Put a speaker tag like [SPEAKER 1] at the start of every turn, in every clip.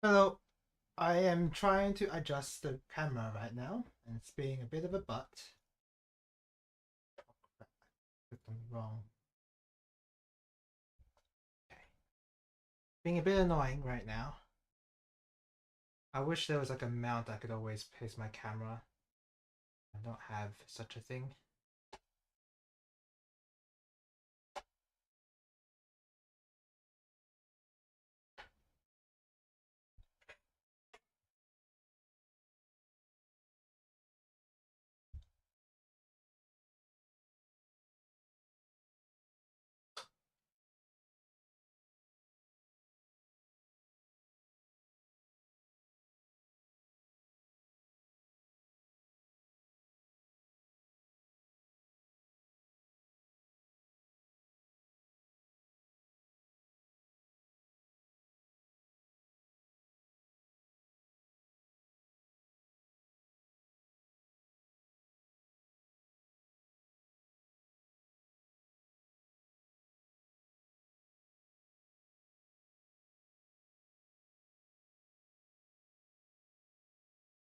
[SPEAKER 1] Hello, I am trying to adjust the camera right now, and it's being a bit of a butt. Clicked on the wrong. Okay. Being a bit annoying right now. I wish there was like a mount I could always place my camera. I don't have such a thing.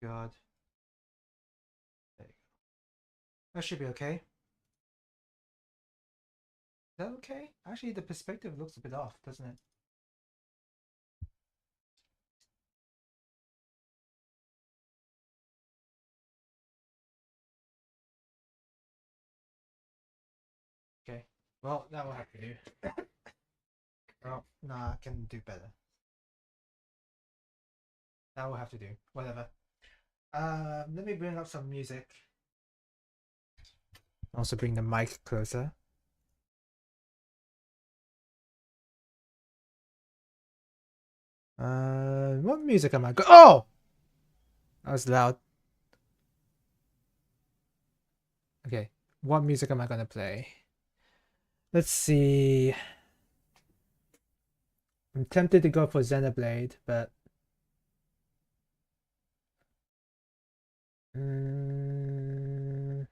[SPEAKER 1] God. There you go. That should be okay. Is that okay? Actually, the perspective looks a bit off, doesn't it? Okay. Well, that will have to do. Oh, nah, I can do better. That will have to do. Whatever. Let me bring up some music. Also bring the mic closer. What music am I go? Oh, that was loud. Okay, what music am I gonna play? Let's see. I'm tempted to go for Xenoblade, but mm,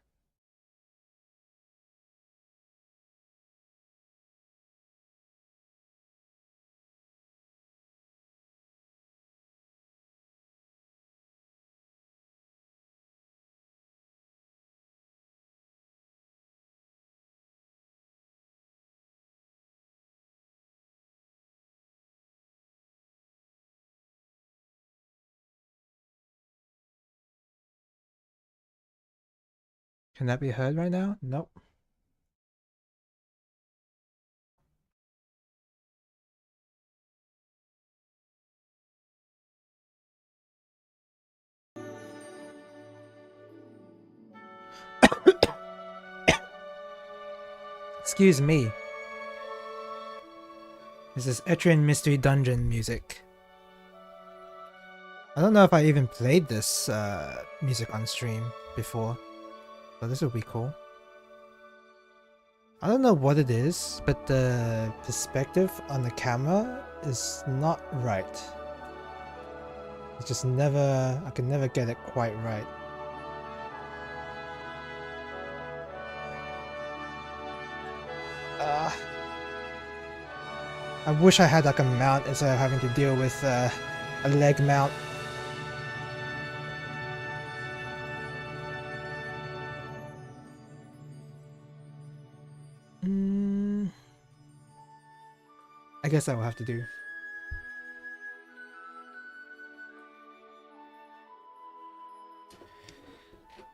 [SPEAKER 1] can that be heard right now? Nope. Excuse me. This is Etrian Mystery Dungeon music. I don't know if I even played this music on stream before, but this would be cool. I don't know what it is, but the perspective on the camera is not right. It's just never, I can never get it quite right. I wish I had like a mount instead of having to deal with a leg mount. Mm, I guess I will have to do.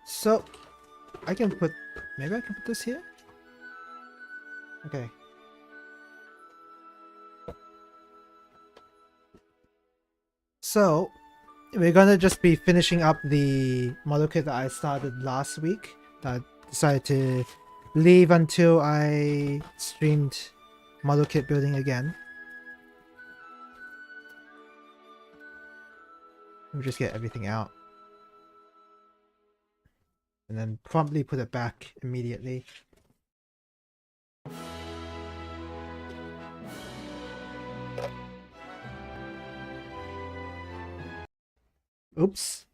[SPEAKER 1] So, I can put, maybe I can put this here? Okay. So, we're gonna just be finishing up the model kit that I started last week. That I decided to leave until I streamed model kit building again. Let me just get everything out. And then promptly put it back immediately. Oops.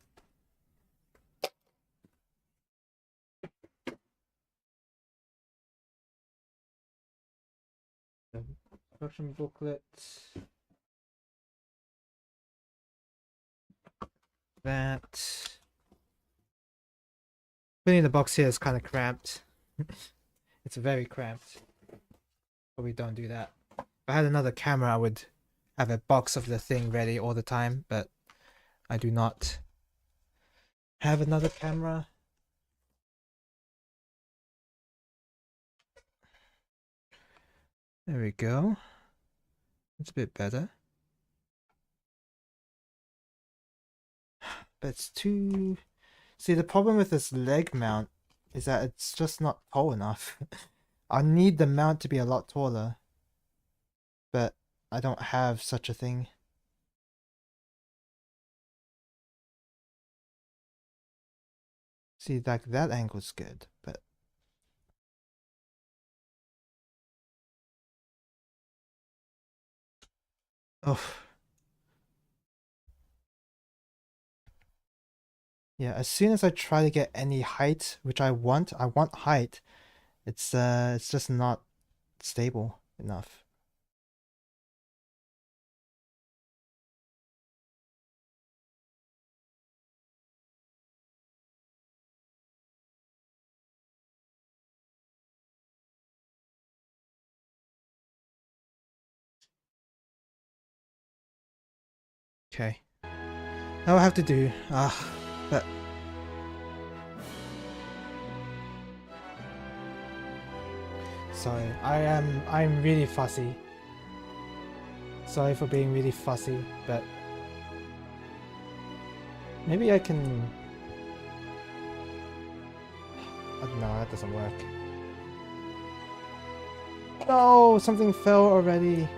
[SPEAKER 1] The instruction booklet. that. Putting the box here is kind of cramped. It's very cramped. But we don't do that. If I had another camera, I would have a box of the thing ready all the time, but I do not have another camera. There we go. It's a bit better. But it's too... See, the problem with this leg mount is that it's just not tall enough. I need the mount to be a lot taller. But I don't have such a thing. See, like that angle's good, but... Oh. Yeah, as soon as I try to get any height, which I want height, it's just not stable enough. Okay. Now I have to do, but... Sorry, I'm really fussy. Sorry for being really fussy, but... Maybe I can... No, that doesn't work. No, something fell already.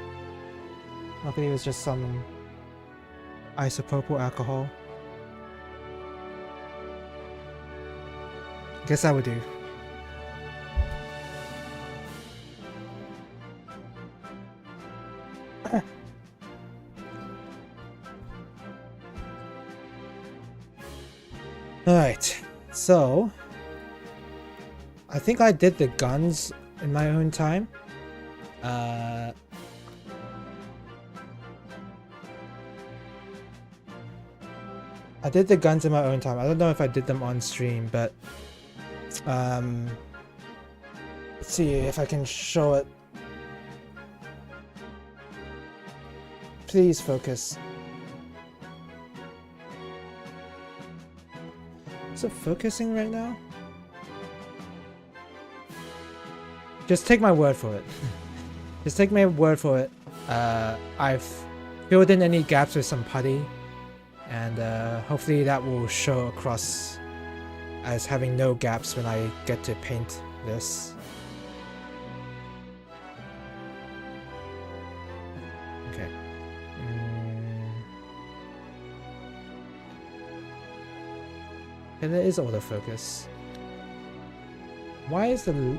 [SPEAKER 1] Luckily it was just some isopropyl alcohol. Guess that would do. Alright, so I think I did the guns in my own time. I did the guns in my own time. I don't know if I did them on stream, but let's see if I can show it. Please focus. Is it focusing right now? Just take my word for it. Just take my word for it. I've filled in any gaps with some putty, and hopefully that will show across as having no gaps when I get to paint this. Okay. And there is autofocus. Why is the...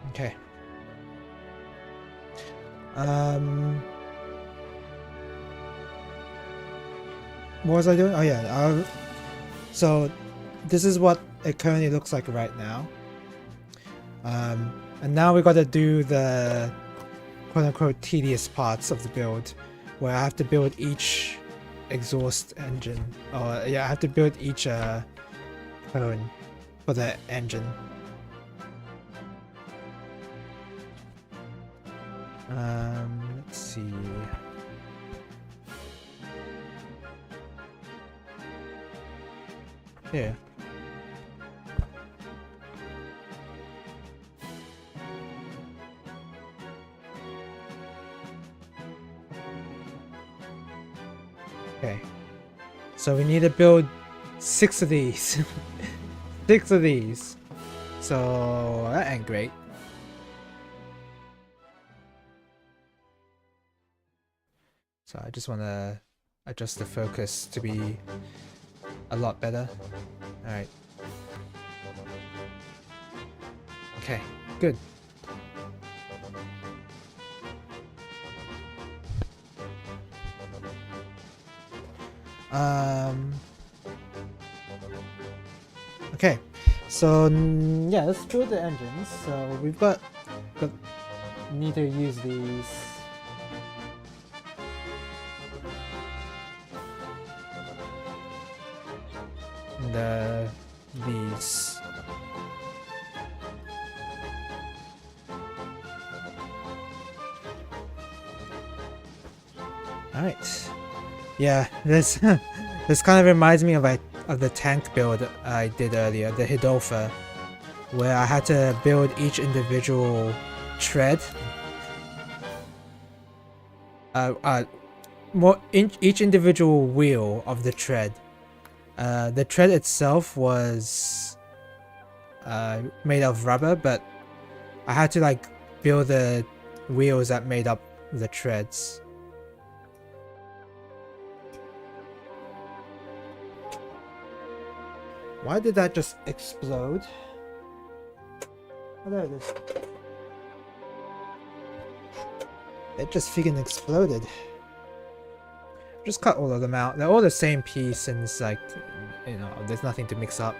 [SPEAKER 1] Okay. What was I doing? Oh yeah. So this is what it currently looks like right now. And now we got to do the quote-unquote tedious parts of the build, where I have to build each exhaust engine. Oh yeah, I have to build each cone for the engine. Let's see. Here. Okay. So we need to build 6 of these. 6 of these. So that ain't great. So I just want to adjust the focus to be a lot better. Alright. Okay, good. Okay, So yeah, let's build the engines. So we've got need to use these. These. Alright. Yeah, this this kind of reminds me of the tank build I did earlier, the Hidolpha, where I had to build each individual tread. Each individual wheel of the tread. The tread itself was made of rubber, but I had to like build the wheels that made up the treads. Why did that just explode? Oh, there it is. It just freaking exploded. Just cut all of them out. They're all the same piece, and it's like, you know, there's nothing to mix up.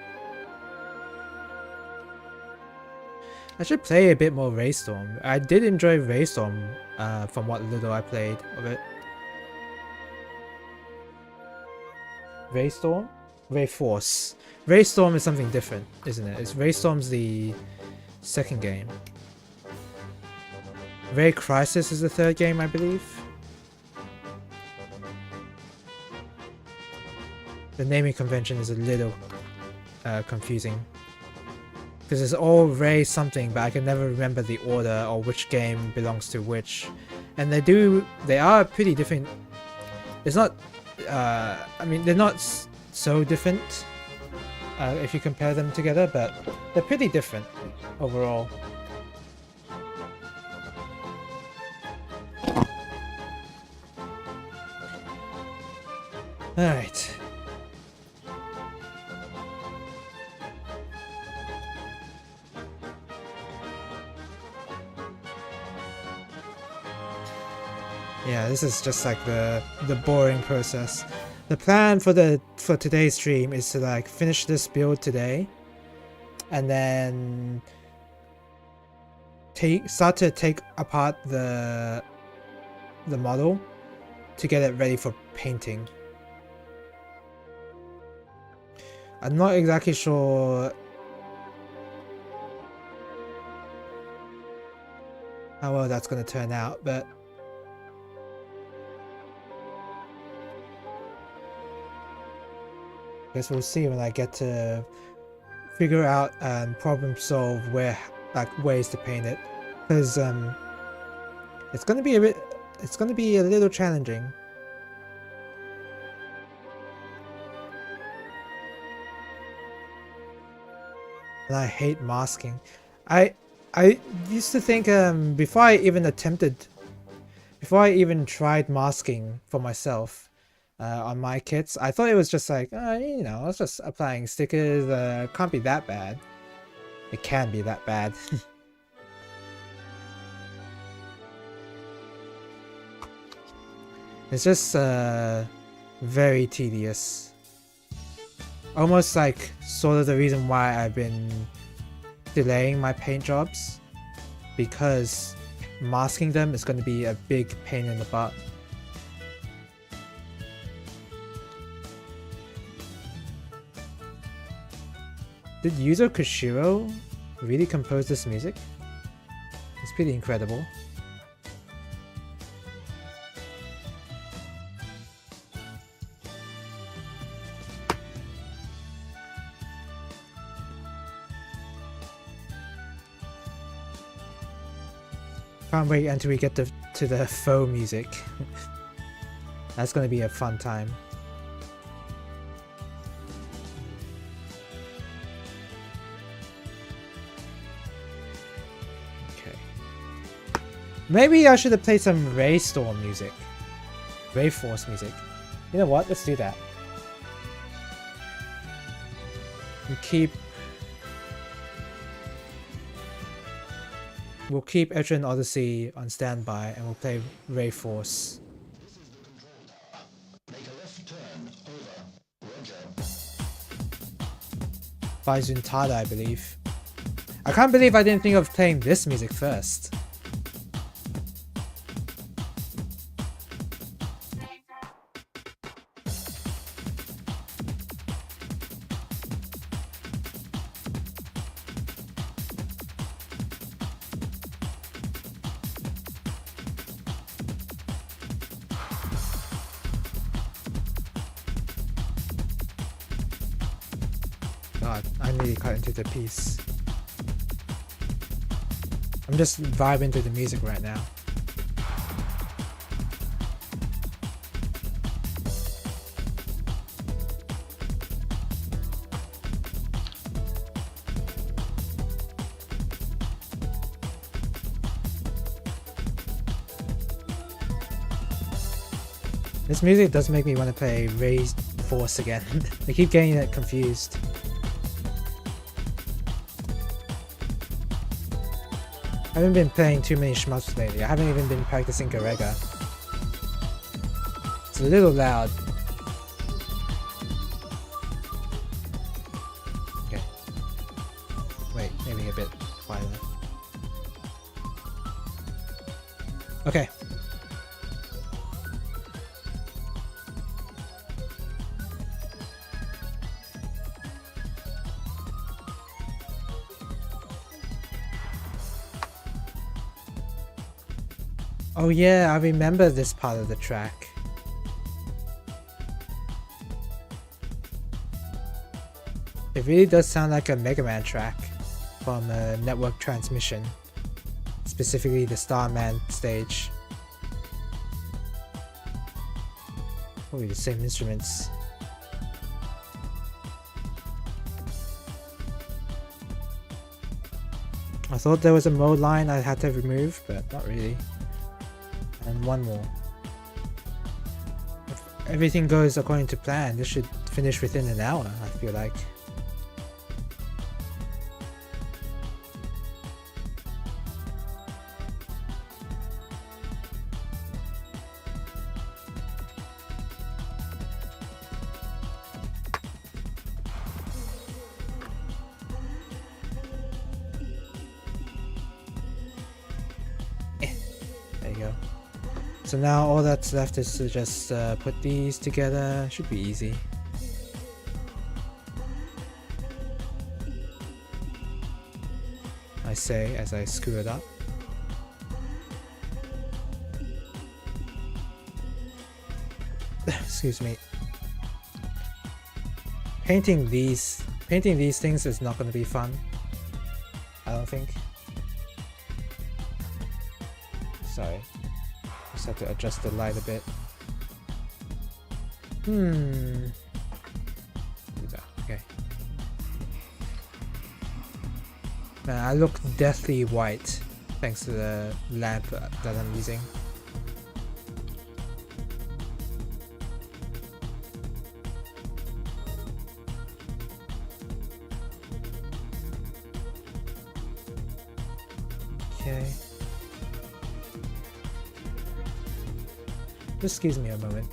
[SPEAKER 1] I should play a bit more Raystorm. I did enjoy Raystorm from what little I played of it. Raystorm? Rayforce. Raystorm is something different, isn't it? Raystorm's the second game. Ray Crisis is the third game, I believe. The naming convention is a little confusing. Because it's all Ray something, but I can never remember the order or which game belongs to which. And they are pretty different. It's not, I mean, they're not so different if you compare them together, but they're pretty different overall. Alright. Yeah, this is just like the boring process. The plan for today's stream is to like finish this build today, and then start to take apart the model to get it ready for painting. I'm not exactly sure how well that's going to turn out, but I guess we'll see when I get to figure out and problem solve ways to paint it, because it's going to be a little challenging. And I hate masking. I used to think before I even tried masking for myself on my kits, I thought it was just like, you know, it's just applying stickers, can't be that bad. It can be that bad. It's just very tedious. Almost like sort of the reason why I've been delaying my paint jobs, because masking them is going to be a big pain in the butt. Did Yuzo Koshiro really compose this music? It's pretty incredible. Can't wait until we get to the faux music. That's gonna be a fun time. Okay. Maybe I should have played some Raystorm music. Rayforce music. You know what? Let's do that. We'll keep Etrian Odyssey on standby, and we'll play Rayforce.
[SPEAKER 2] Make a left turn, over. Roger.
[SPEAKER 1] by Zuntata, I believe. I can't believe I didn't think of playing this music first. God, I nearly cut into the piece. I'm just vibing to the music right now. This music does make me want to play Raised Force again. I keep getting it confused. I haven't been playing too many shmups lately. I haven't even been practicing Garega. It's a little loud. Okay. Wait, maybe a bit quieter. Okay. Oh yeah, I remember this part of the track. It really does sound like a Mega Man track from a Network Transmission, specifically the Starman stage. Probably the same instruments. I thought there was a mode line I had to remove, but not really. And one more. If everything goes according to plan, this should finish within an hour, I feel like. There you go. So now all that's left is to just put these together. Should be easy. I say as I screw it up. Excuse me. Painting these things is not going to be fun. I don't think. Sorry. Just have to adjust the light a bit. Do that. Okay. Man, I look deathly white thanks to the lamp that I'm using. Okay. Just excuse me a moment.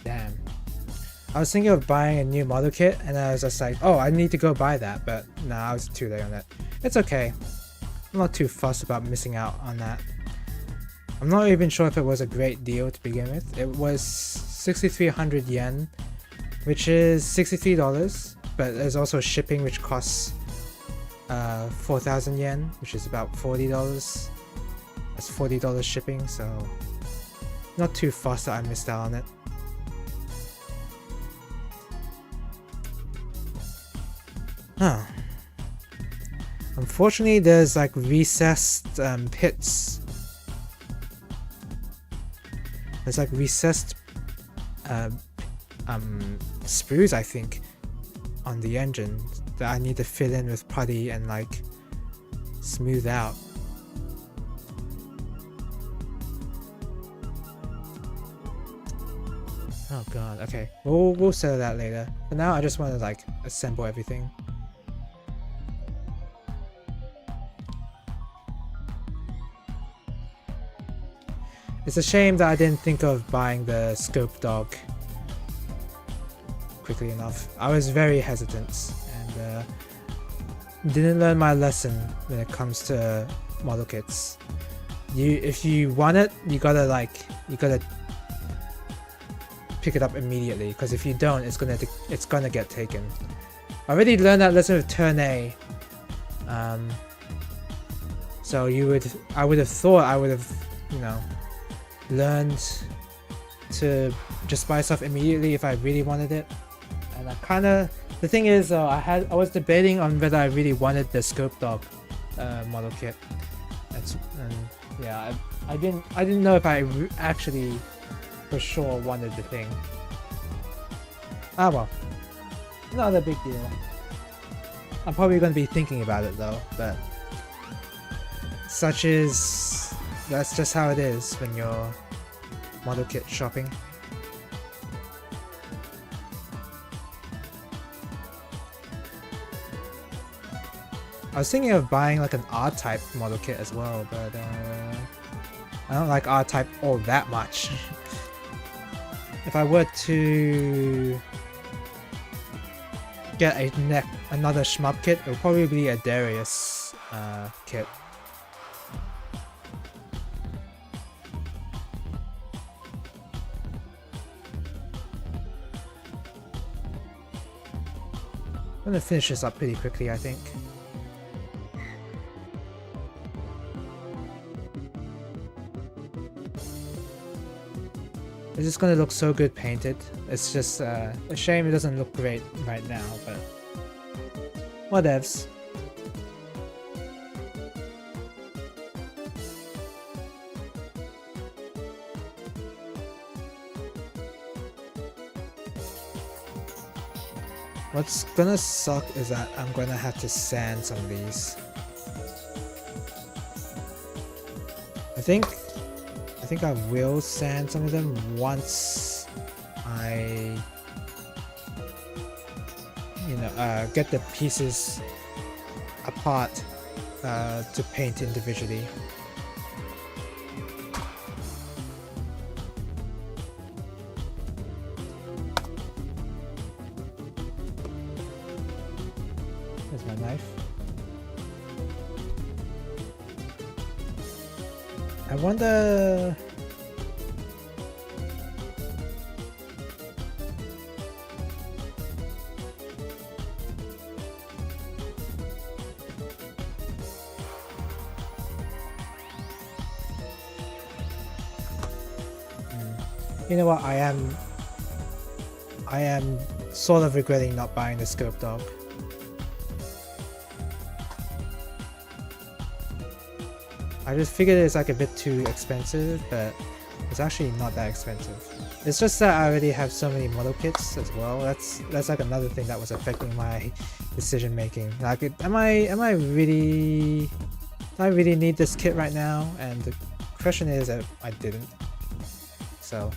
[SPEAKER 1] Damn. I was thinking of buying a new model kit and I was just like, oh, I need to go buy that, but nah, I was too late on that. It's okay. I'm not too fussed about missing out on that. I'm not even sure if it was a great deal to begin with. It was 6,300 yen, which is $63, but there's also shipping which costs 4,000 yen, which is about $40. That's $40 shipping, so not too fussed that I missed out on it. Huh. Unfortunately, there's like recessed pits. There's like recessed sprues, I think, on the engine that I need to fill in with putty and like smooth out. Oh god, okay. We'll settle that later. For now, I just want to like assemble everything. It's a shame that I didn't think of buying the scope dog quickly enough. I was very hesitant and didn't learn my lesson when it comes to model kits. If you want it, you gotta pick it up immediately, because if you don't, it's gonna get taken. I already learned that lesson with turn A. So I would have thought I would have, you know, learned to just buy stuff immediately if I really wanted it. And the thing is, I was debating on whether I really wanted the scope dog model kit. Yeah, I didn't know if I actually for sure wanted the thing. Ah well, not a big deal. I'm probably going to be thinking about it though, but that's just how it is when you're model kit shopping. I was thinking of buying like an R-Type model kit as well, but I don't like R-Type all that much. If I were to get another shmup kit, it would probably be a Darius kit. I'm gonna finish this up pretty quickly, I think. It's just gonna look so good painted. It's just a shame it doesn't look great right now, but whatevs. What's gonna suck is that I'm gonna have to sand some of these. I think I will sand some of them once I, you know, get the pieces apart to paint individually. There's my knife. I wonder... You know what, I am sort of regretting not buying the scope dog. I just figured it's like a bit too expensive, but it's actually not that expensive. It's just that I already have so many model kits as well. That's like another thing that was affecting my decision making. Like, do I really need this kit right now? And the question is that I didn't. So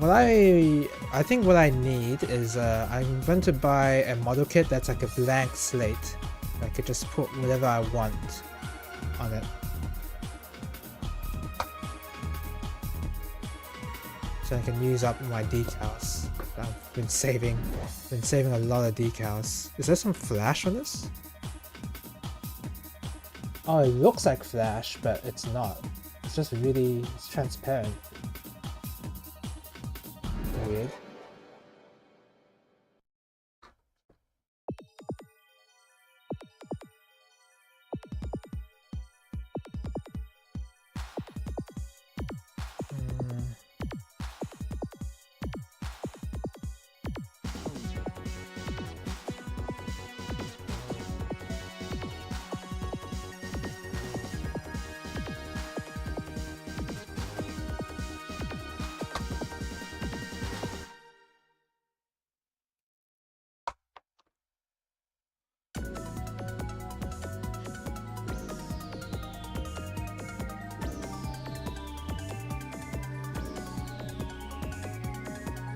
[SPEAKER 1] I think what I need is I'm going to buy a model kit that's like a blank slate. I could just put whatever I want on it. So I can use up my decals. I've been saving a lot of decals. Is there some flash on this? Oh, it looks like flash, but it's not. It's just it's transparent. Weird.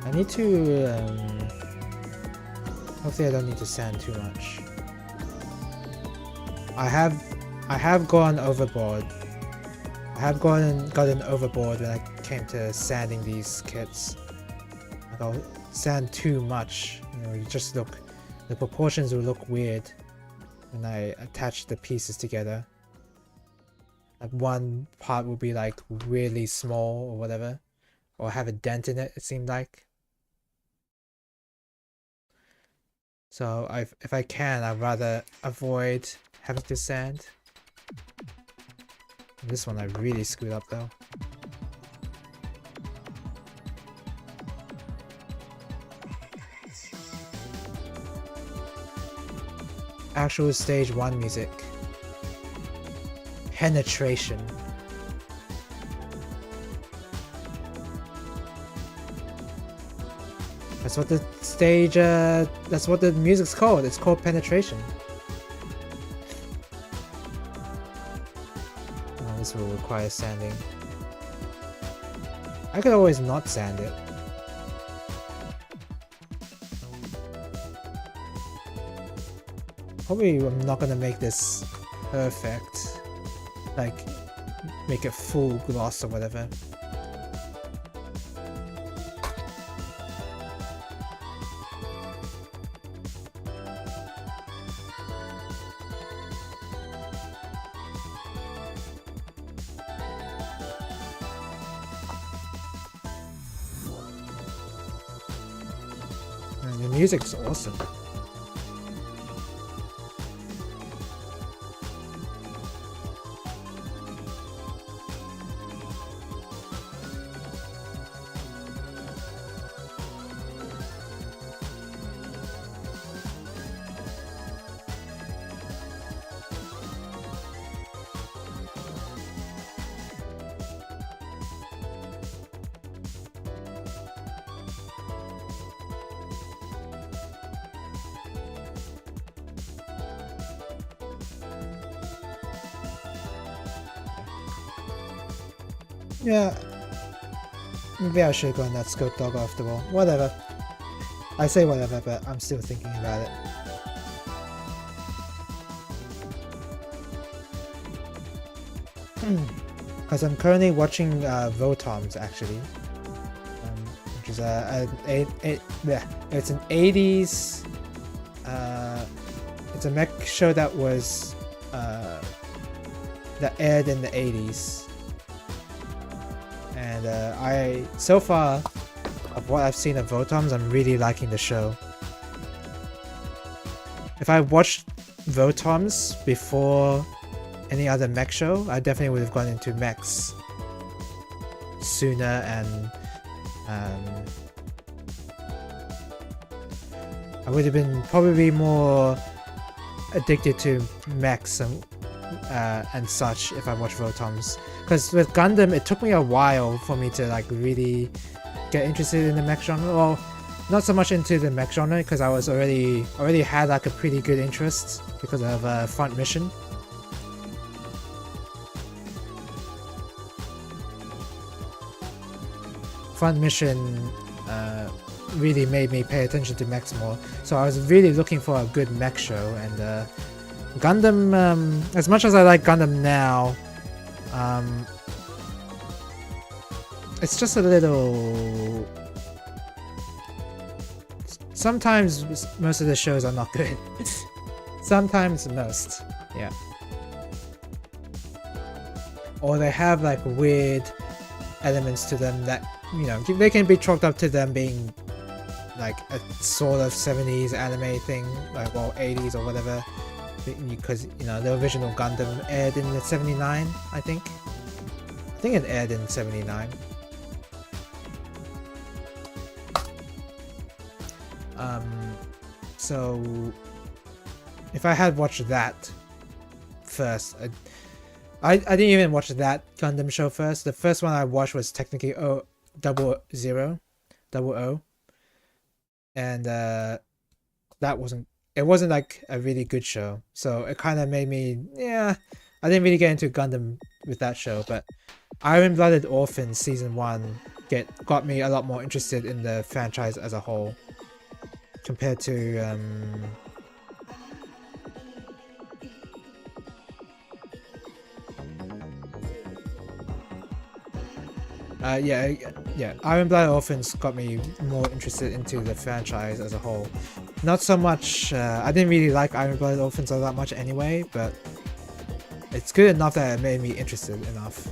[SPEAKER 1] I need to hopefully I don't need to sand too much. I have gone overboard. I have gotten overboard when I came to sanding these kits. Like I'll sand too much. You know, the proportions will look weird when I attach the pieces together. Like one part will be like really small or whatever, or have a dent in it. It seemed like. So if I can, I'd rather avoid having to sand. This one I really screwed up though. Actual stage 1 music. Penetration. That's what the stage, that's what the music's called. It's called Penetration. Oh, this will require sanding. I could always not sand it. Probably I'm not gonna make this perfect. Like, make it full gloss or whatever. And the music's awesome. Yeah, maybe I should go on that scope dog after all. Whatever. I say whatever, but I'm still thinking about it. Because I'm currently watching Votoms actually, which is it's an 80s. It's a mech show that was that aired in the 80s. And so far, of what I've seen of Votoms, I'm really liking the show. If I watched Votoms before any other mech show, I definitely would have gone into mechs sooner, and I would have been probably more addicted to mechs and such if I watched Votoms. Because with Gundam, it took me a while for me to like really get interested in the mech genre. Well, not so much into the mech genre because I was already had like a pretty good interest because of Front Mission. Front Mission really made me pay attention to mechs more. So I was really looking for a good mech show, and Gundam, as much as I like Gundam now, it's just a little... Sometimes most of the shows are not good. Sometimes most, yeah. Or they have like weird elements to them that, you know, they can be chalked up to them being like a sort of 70s anime thing, like, well, 80s or whatever. Because, you know, the original Gundam aired in the 79, I think. I think it aired in 79. So if I had watched that first, I didn't even watch that Gundam show first. The first one I watched was technically Double O, and that wasn't. It wasn't like a really good show, so it kind of made me, yeah, I didn't really get into Gundam with that show. But Iron Blooded Orphans season 1 got me a lot more interested in the franchise as a whole compared to yeah, Iron Blood Orphans got me more interested into the franchise as a whole. Not so much, I didn't really like Iron Blood Orphans all that much anyway, but it's good enough that it made me interested enough.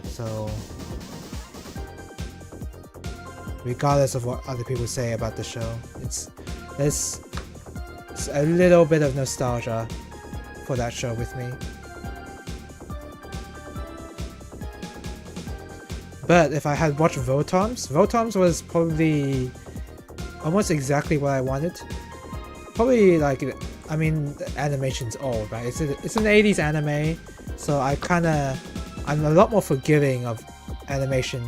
[SPEAKER 1] So, regardless of what other people say about the show, there's a little bit of nostalgia for that show with me. But if I had watched Votoms was probably almost exactly what I wanted. Probably like, I mean, the animation's old, right? It's an 80s anime, so I'm a lot more forgiving of animation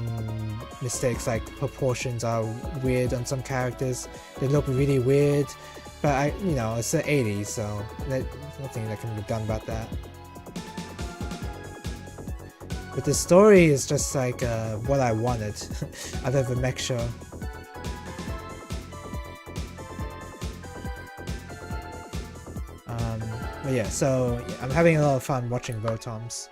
[SPEAKER 1] mistakes, like proportions are weird on some characters. They look really weird, but it's the 80s, so there's nothing that can be done about that. But the story is just like what I wanted out of a mech show. But yeah, so I'm having a lot of fun watching Votoms.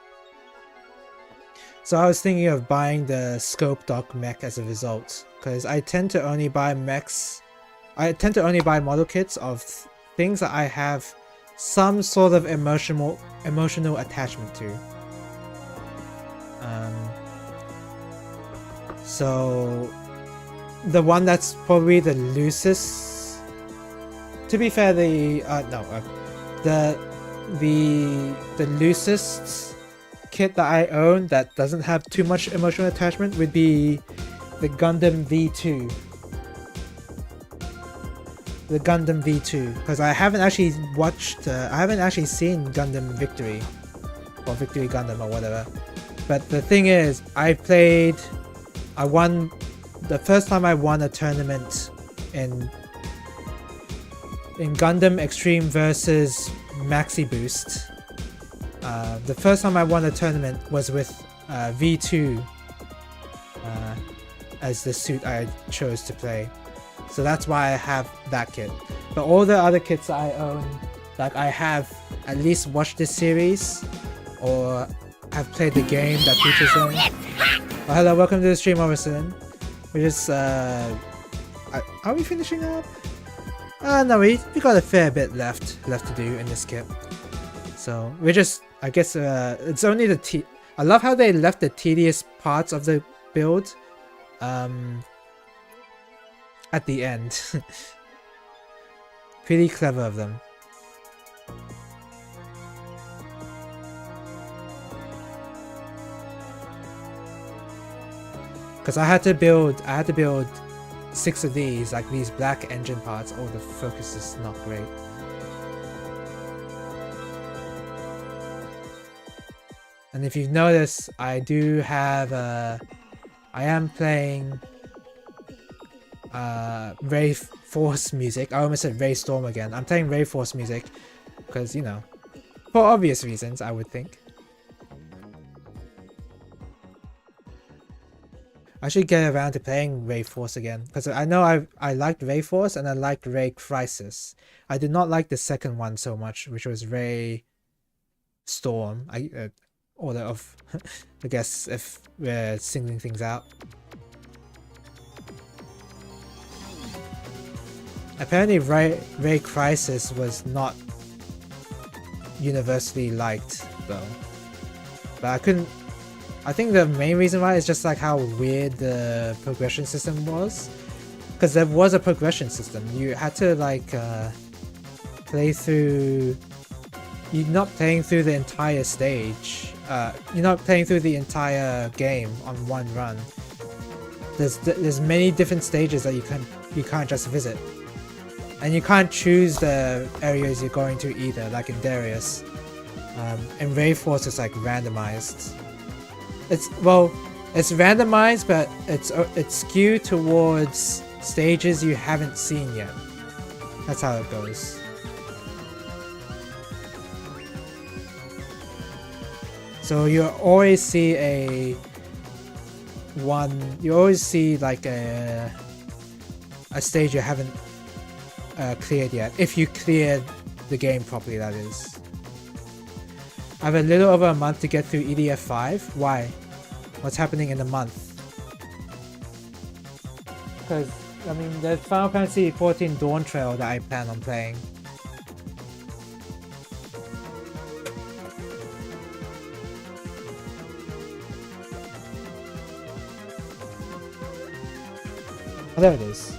[SPEAKER 1] So I was thinking of buying the Scope Dock mech as a result, because I tend to only buy model kits of things that I have some sort of emotional attachment to. So the one that's probably the loosest, to be fair, the loosest kit that I own that doesn't have too much emotional attachment would be the Gundam V2. The Gundam V2, because I haven't actually seen Gundam Victory or Victory Gundam or whatever. But the thing is, the first time I won a tournament in Gundam Extreme versus Maxi Boost. The first time I won a tournament was with V2 as the suit I chose to play. So that's why I have that kit. But all the other kits I own, like I have at least watched this series or have played the game that features them. Oh, hello, welcome to the stream, Overson. We're just are we finishing up? No, we got a fair bit left to do in this kit. So we're just, I guess it's only I love how they left the tedious parts of the build at the end. Pretty clever of them. Because I had to build 6 of these, like these black engine parts. Oh, the focus is not great. And if you've noticed, I do have I am playing Ray Force music. I almost said Ray Storm again. I'm playing Ray Force music because, for obvious reasons, I would think. I should get around to playing Ray Force again, because I know I liked Ray Force and I liked Ray Crisis. I did not like the second one so much, which was Ray Storm. Order of, I guess, if we're singling things out. Apparently Ray Crisis was not universally liked though, but I think the main reason why is just like how weird the progression system was, because there was a progression system. You had to like play through. You're not playing through the entire stage. You're not playing through the entire game on one run. There's many different stages that you can't just visit, and you can't choose the areas you're going to either. Like in Darius, and Ray Force is like randomized. It's randomized, but it's skewed towards stages you haven't seen yet. That's how it goes. So you always see see like a stage you haven't cleared yet. If you cleared the game properly, that is. I have a little over a month to get through EDF 5. Why? What's happening in the month? Because, I mean, there's Final Fantasy XIV Dawn Trail that I plan on playing. Oh, there it is.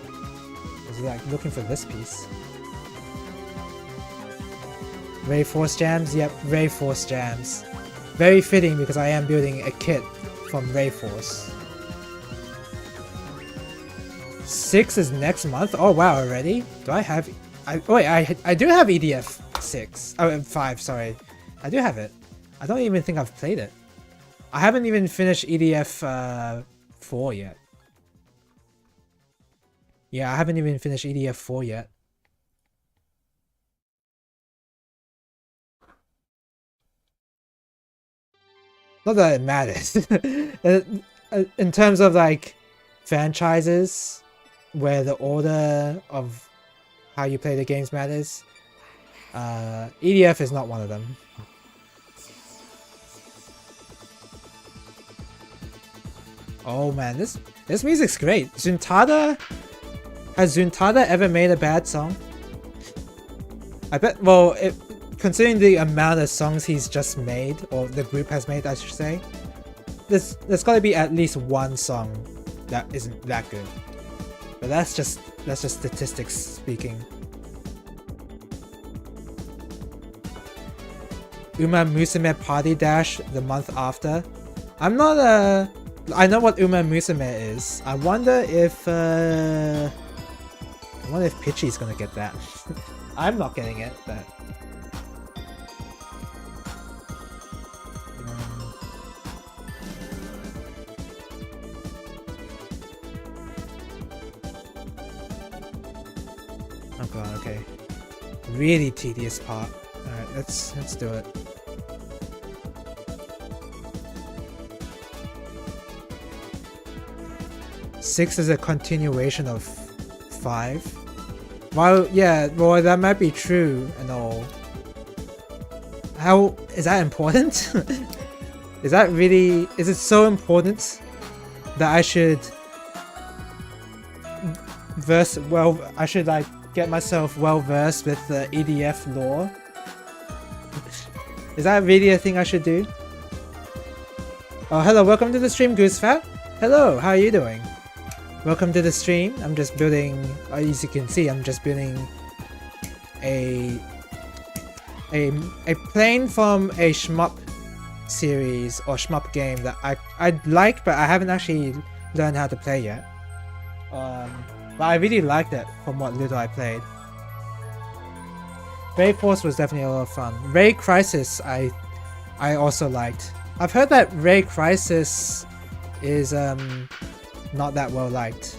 [SPEAKER 1] I was like looking for this piece. Ray Force Jams? Yep, Ray Force Jams. Very fitting because I am building a kit from Ray Force. 6 is next month? Oh wow, already? Do I have... I do have EDF 6. Oh, 5, sorry. I do have it. I don't even think I've played it. I haven't even finished EDF 4 yet. Yeah, I haven't even finished EDF 4 yet. Not that it matters. In terms of like franchises where the order of how you play the games matters, EDF is not one of them. Oh man, this music's great. Zuntata? Has Zuntata ever made a bad song? I bet, well, considering the amount of songs he's just made, or the group has made, I should say, there's gotta be at least one song that isn't that good. But that's just statistics speaking. Uma Musume Party Dash the month after. I'm not I know what Uma Musume is. I wonder if Pitchy's gonna get that. I'm not getting it, but oh god, okay. Really tedious part. Alright, let's do it. Six is a continuation of 5. Well, yeah, well, that might be true and all. How is that important? Is it so important that I should like get myself well versed with the EDF lore? Is that really a thing I should do? Oh, hello, welcome to the stream, Goosefat. Hello, how are you doing? Welcome to the stream. I'm just building, as you can see, I'm just building a plane from a shmup series or shmup game that I like, but I haven't actually learned how to play yet. But I really liked it from what little I played. Ray Force was definitely a lot of fun. Ray Crisis I also liked. I've heard that Ray Crisis is not that well liked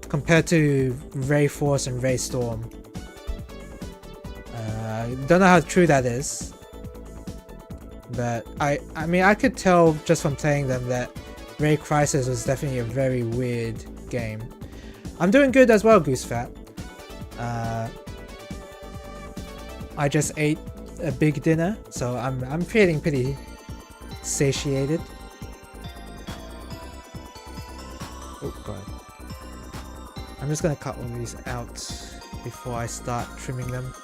[SPEAKER 1] compared to Ray Force and Ray Storm. Don't know how true that is, but I mean I could tell just from playing them that Ray Crisis was definitely a very weird game. I'm doing good as well, Goosefat. I just ate a big dinner, so I'm feeling pretty satiated. Oh god. I'm just gonna cut all these out before I start trimming them.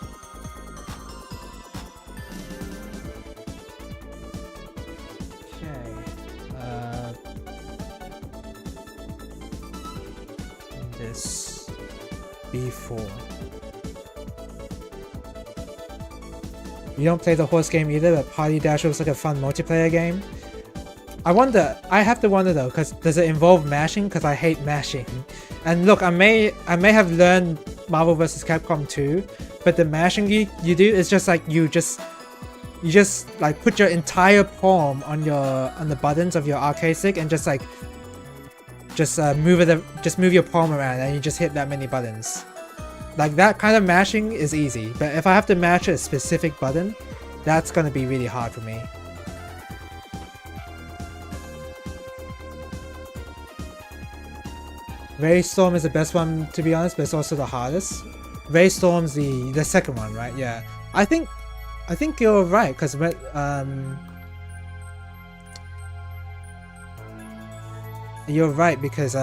[SPEAKER 1] Okay. This B4. You don't play the horse game either, but Party Dash looks like a fun multiplayer game. I have to wonder though, because does it involve mashing? Because I hate mashing. And look, I may have learned Marvel vs. Capcom 2, but the mashing you do is just like you just like put your entire palm on the buttons of your arcade stick and just move your palm around and you just hit that many buttons. Like that kind of mashing is easy, but if I have to mash a specific button, that's gonna be really hard for me. Raystorm is the best one, to be honest, but it's also the hardest. Raystorm's the second one, right? Yeah. I think you're right, because you're right, because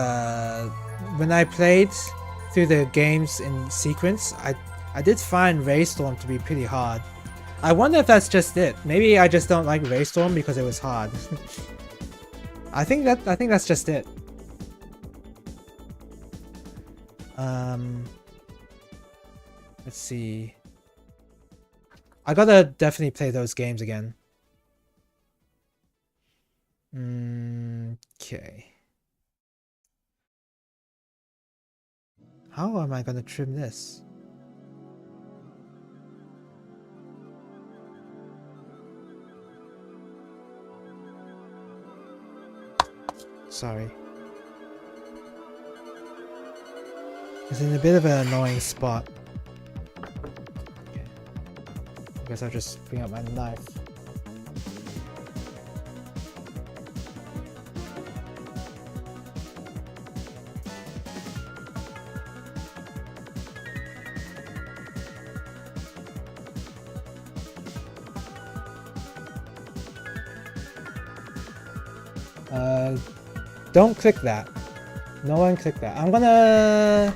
[SPEAKER 1] when I played through the games in sequence, I did find Raystorm to be pretty hard. I wonder if that's just it. Maybe I just don't like Raystorm because it was hard. I think that's just it. Let's see. I gotta definitely play those games again. Okay. How am I gonna trim this? Sorry. It's in a bit of an annoying spot. Okay. I guess I'll just bring out my knife. Don't click that. No one click that. I'm gonna...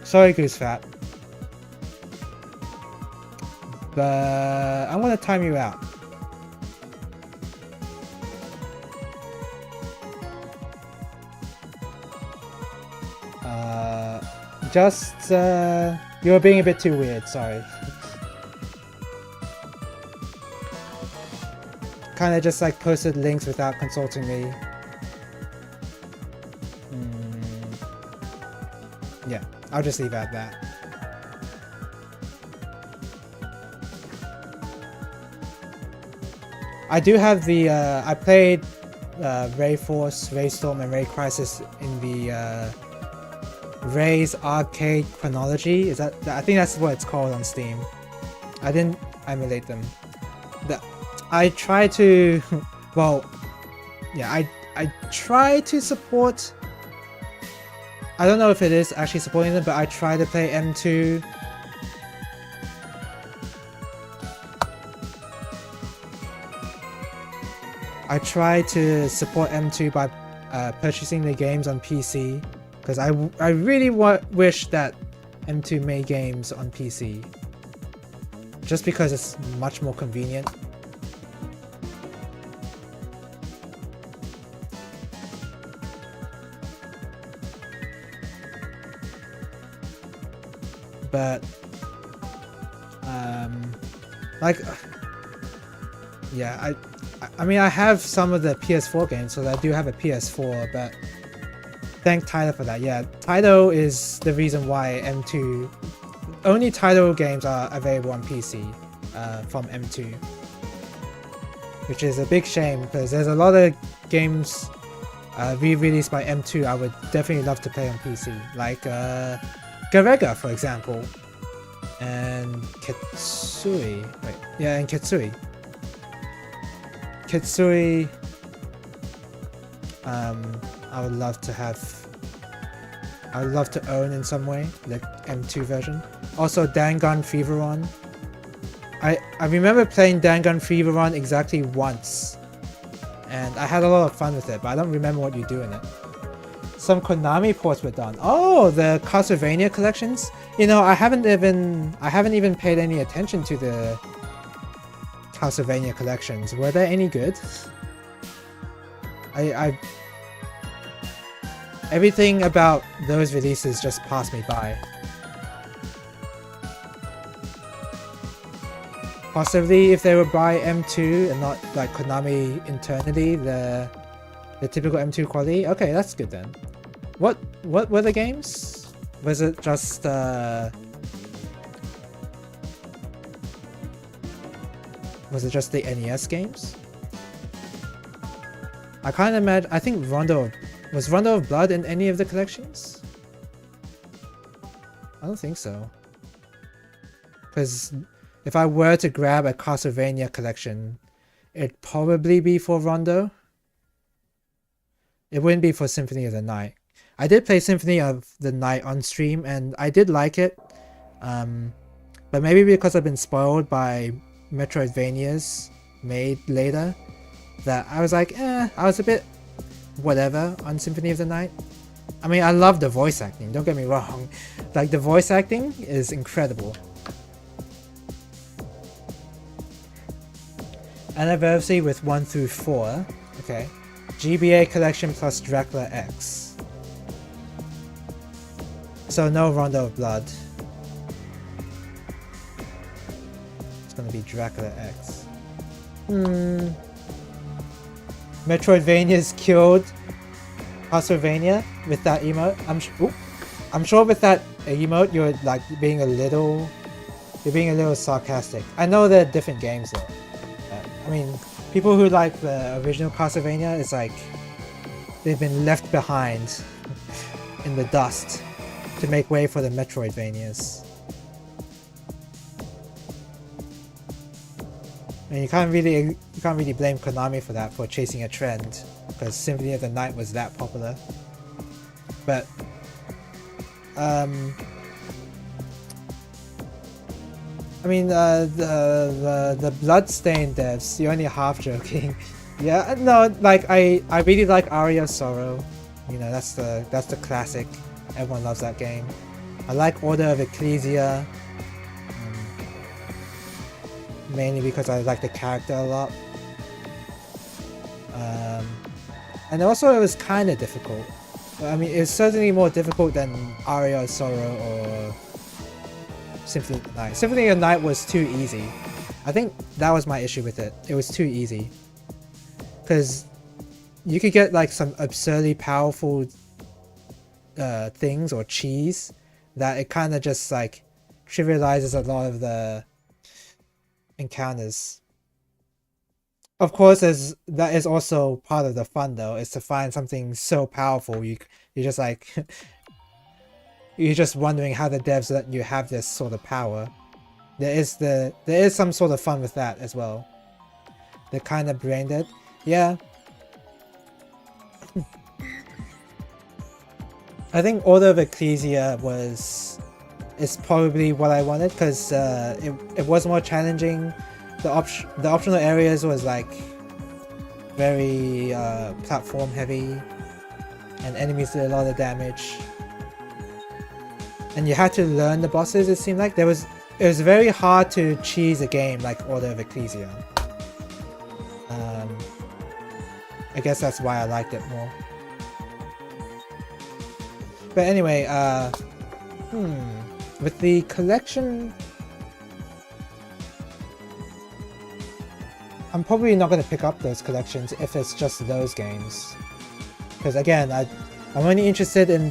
[SPEAKER 1] Sorry, Goose Fat. But I'm gonna time you out. You're being a bit too weird, sorry. Kinda just like posted links without consulting me. Yeah, I'll just leave it at that. I do have the, I played Rayforce, Raystorm, and Ray Crisis in the Ray's Arcade Chronology. Is that, I think that's what it's called on Steam. I didn't emulate them. I try to, well, yeah, I try to support, I don't know if it is actually supporting them, but I try to play M2. I try to support M2 by purchasing the games on PC, because I really wish that M2 made games on PC, just because it's much more convenient. But like, yeah, I mean, I have some of the PS4 games, so I do have a PS4, but thank Taito for that. Yeah, Taito is the reason why M2, only Taito games are available on PC from M2, which is a big shame, because there's a lot of games re-released by M2 I would definitely love to play on PC, like Garega, for example, and Ketsui. Wait, yeah, and Ketsui. Ketsui, I would love to have. I would love to own in some way, the M2 version. Also, Dangan Feveron. I remember playing Dangan Feveron exactly once, and I had a lot of fun with it, but I don't remember what you do in it. Some Konami ports were done. Oh, the Castlevania collections. You know, I haven't even paid any attention to the Castlevania collections. Were they any good? Everything about those releases just passed me by. Possibly if they were by M2 and not like Konami internally, the typical M2 quality. Okay, that's good then. What were the games? Was it just the NES games? I can't imagine. I think was Rondo of Blood in any of the collections? I don't think so. Because if I were to grab a Castlevania collection, it'd probably be for Rondo. It wouldn't be for Symphony of the Night. I did play Symphony of the Night on stream, and I did like it. But maybe because I've been spoiled by Metroidvanias made later, that I was like, I was a bit whatever on Symphony of the Night. I mean, I love the voice acting, don't get me wrong. Like, the voice acting is incredible. Anniversary with 1 through 4. Okay. GBA collection plus Dracula X. So no Rondo of Blood. It's gonna be Dracula X. Metroidvania's killed Castlevania with that emote. I'm sure with that emote you're like being a little sarcastic. I know they're different games though. I mean, people who like the original Castlevania, it's like they've been left behind in the dust to make way for the Metroidvanias. And you can't really blame Konami for that, for chasing a trend, because Symphony of the Night was that popular. But I mean, the Bloodstained devs, you're only half joking. Yeah, no, like I really like Aria of Sorrow. You know, that's the classic. Everyone loves that game. I like Order of Ecclesia, mainly because I like the character a lot. And also it was kind of difficult. I mean, it's certainly more difficult than Aria of Sorrow or Symphony of the Night. Symphony of the Night was too easy. I think that was my issue with it. It was too easy. Because you could get like some absurdly powerful things or cheese that it kind of just like trivializes a lot of the encounters. Of course, that is also part of the fun though, is to find something so powerful you're just like you're just wondering how the devs let you have this sort of power. There is some sort of fun with that as well. They're kind of brain dead. Yeah. I think Order of Ecclesia is probably what I wanted, because it was more challenging. The optional areas was like very platform heavy, and enemies did a lot of damage. And you had to learn the bosses. It seemed like it was very hard to cheese a game like Order of Ecclesia. I guess that's why I liked it more. But anyway, with the collection, I'm probably not going to pick up those collections if it's just those games. Because again, I'm only interested in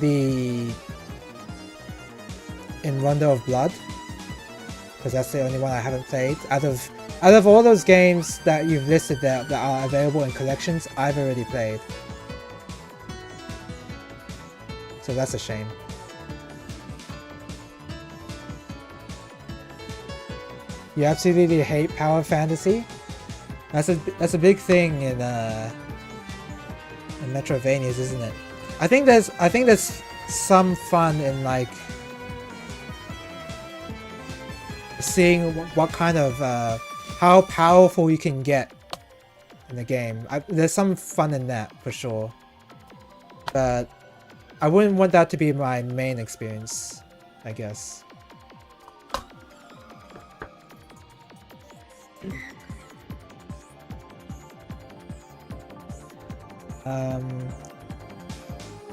[SPEAKER 1] Rondo of Blood, because that's the only one I haven't played. Out of all those games that you've listed that are available in collections, I've already played. So that's a shame. You absolutely hate power fantasy? That's a big thing in Metroidvanias, isn't it? I think there's some fun in like seeing what kind of how powerful you can get in the game. There's some fun in that for sure, but I wouldn't want that to be my main experience, I guess.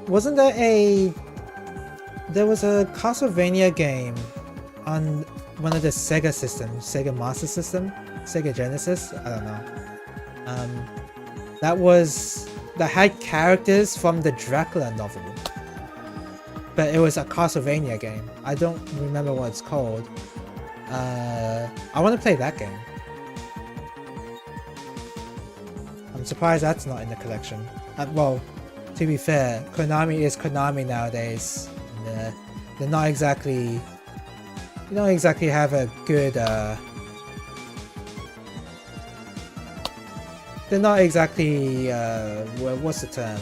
[SPEAKER 1] Wasn't there was a Castlevania game on one of the Sega systems, Sega Master System, Sega Genesis, I don't know. That had characters from the Dracula novel, but it was a Castlevania game. I don't remember what it's called. I want to play that game. I'm surprised that's not in the collection. Well, to be fair, Konami is Konami nowadays. And, they're not exactly. They don't exactly have a good. They're not exactly. What's the term?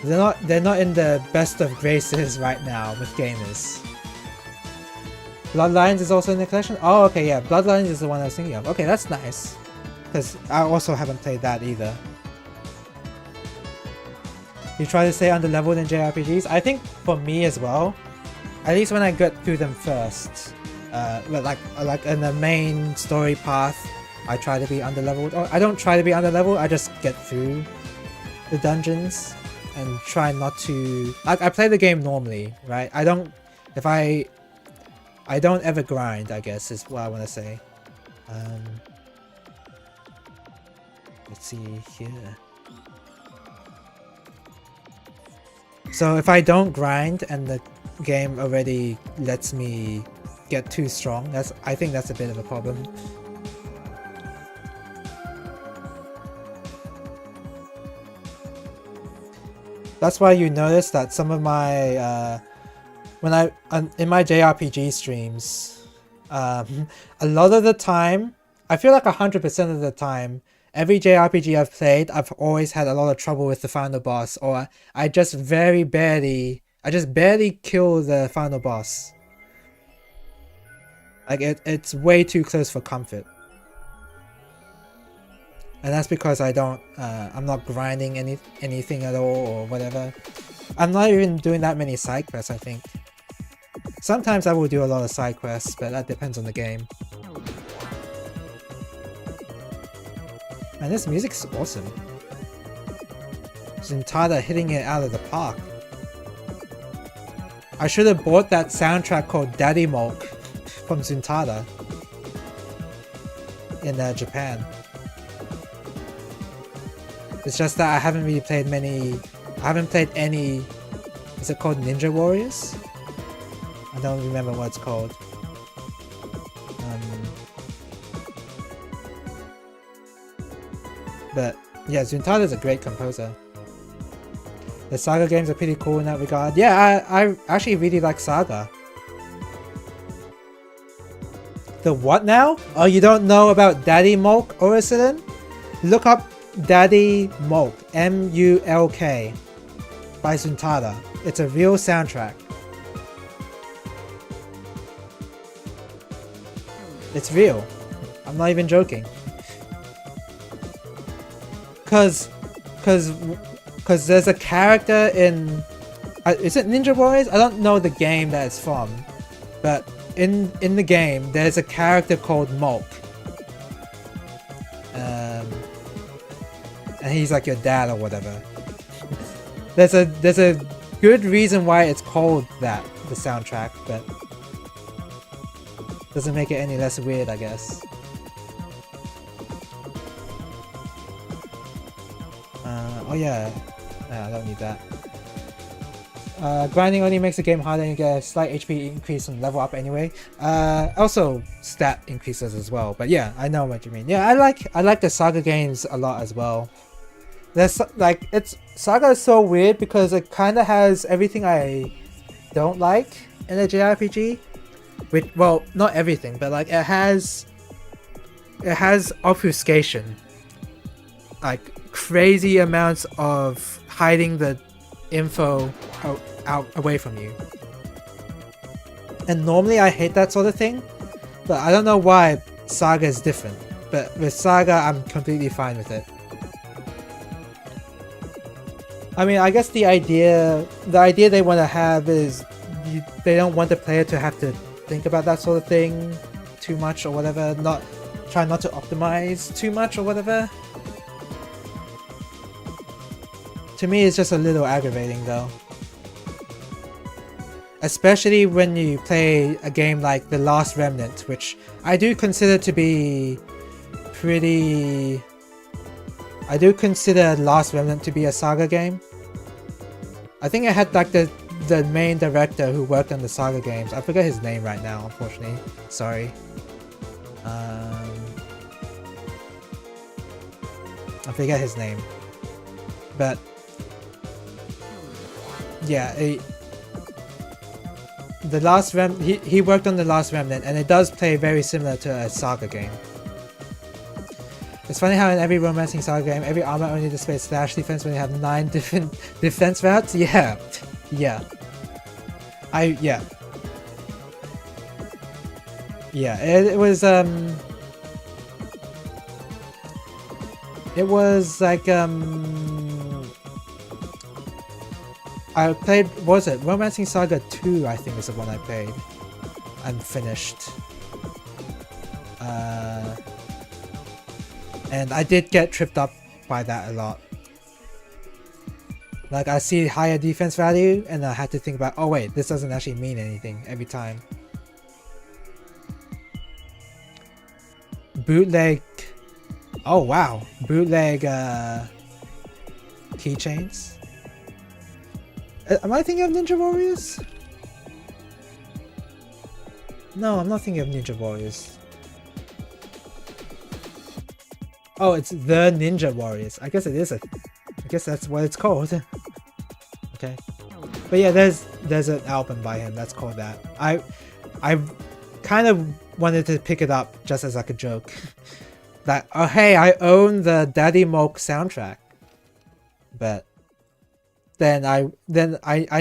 [SPEAKER 1] They're not in the best of graces right now with gamers. Bloodlines is also in the collection? Oh, okay, yeah. Bloodlines is the one I was thinking of. Okay, that's nice. Because I also haven't played that either. You try to stay under-leveled in JRPGs? I think for me as well, at least when I get through them first, like in the main story path, I try to be under-leveled. Or I don't try to be under-leveled, I just get through the dungeons and try not to... Like, I play the game normally, right? I don't ever grind, I guess, is what I want to say. Let's see here. So if I don't grind and the game already lets me get too strong, I think that's a bit of a problem. That's why you notice that some of my in my JRPG streams, a lot of the time, I feel like 100% of the time, every JRPG I've played, I've always had a lot of trouble with the final boss, or I just barely kill the final boss. Like it's way too close for comfort. And that's because I'm not grinding anything at all or whatever. I'm not even doing that many side quests, I think. Sometimes I will do a lot of side quests, but that depends on the game. Man, this music's awesome. Zuntata hitting it out of the park. I should have bought that soundtrack called Daddy Milk from Zuntata in Japan. It's just that I haven't really played I haven't played any... Is it called Ninja Warriors? I don't remember what it's called. But yeah, Zuntata is a great composer. The Saga games are pretty cool in that regard. Yeah, I actually really like Saga. The what now? Oh, you don't know about Daddy Mulk, Oricidin? Look up Daddy Mulk, M-U-L-K, by Zuntata. It's a real soundtrack. It's real. I'm not even joking. Cause there's a character in... is it Ninja Warriors? I don't know the game that it's from. But in the game, there's a character called Mulk. And he's like your dad or whatever. There's a good reason why it's called that, the soundtrack, but... doesn't make it any less weird, I guess. Oh yeah. Nah, I don't need that. Grinding only makes the game harder and you get a slight HP increase and level up anyway. Also stat increases as well. But yeah, I know what you mean. Yeah, I like the Saga games a lot as well. There's like Saga is so weird because it kind of has everything I don't like in a JRPG. Which, well, not everything, but like it has obfuscation. Like crazy amounts of hiding the info out away from you. And normally I hate that sort of thing, but I don't know why Saga is different. But with Saga, I'm completely fine with it. I mean, I guess the idea they want to have is they don't want the player to have to think about that sort of thing too much or whatever. Try not to optimize too much or whatever. To me, it's just a little aggravating though. Especially when you play a game like The Last Remnant, which I do consider to be pretty... I do consider Last Remnant to be a Saga game. I think it had like the main director who worked on the Saga games. I forget his name right now, unfortunately. Sorry. I forget his name. But yeah, he worked on The Last Remnant, and it does play very similar to a Saga game. It's funny how in every Romancing Saga game, every armor only displays slash defense when you have 9 different defense routes. Yeah, yeah. Yeah. Yeah, it was like I played, what was it? Romancing Saga 2 I think is the one I played and finished. And I did get tripped up by that a lot. Like I see higher defense value and I had to think about, oh wait, this doesn't actually mean anything every time. Bootleg, oh wow, bootleg keychains. Am I thinking of Ninja Warriors? No, I'm not thinking of Ninja Warriors. Oh, it's the Ninja Warriors. I guess it is I guess that's what it's called. Okay. But yeah, there's an album by him that's called that. I kind of wanted to pick it up just as like a joke. That, oh hey, I own the Daddy Mulk soundtrack. But then I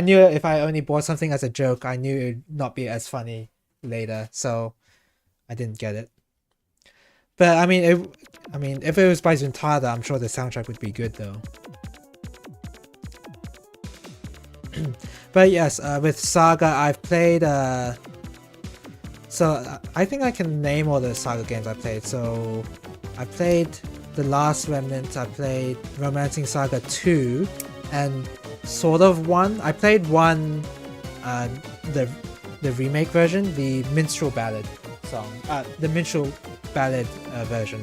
[SPEAKER 1] knew if I only bought something as a joke, I knew it would not be as funny later, so I didn't get it. But I mean, if it was by Zuntata, I'm sure the soundtrack would be good though. But yes, with Saga, I've played. So I think I can name all the Saga games I played. So I played The Last Remnant. I played Romancing Saga 2, and sort of 1. I played 1, the remake version, the Minstrel Ballad song, the Minstrel Ballad version.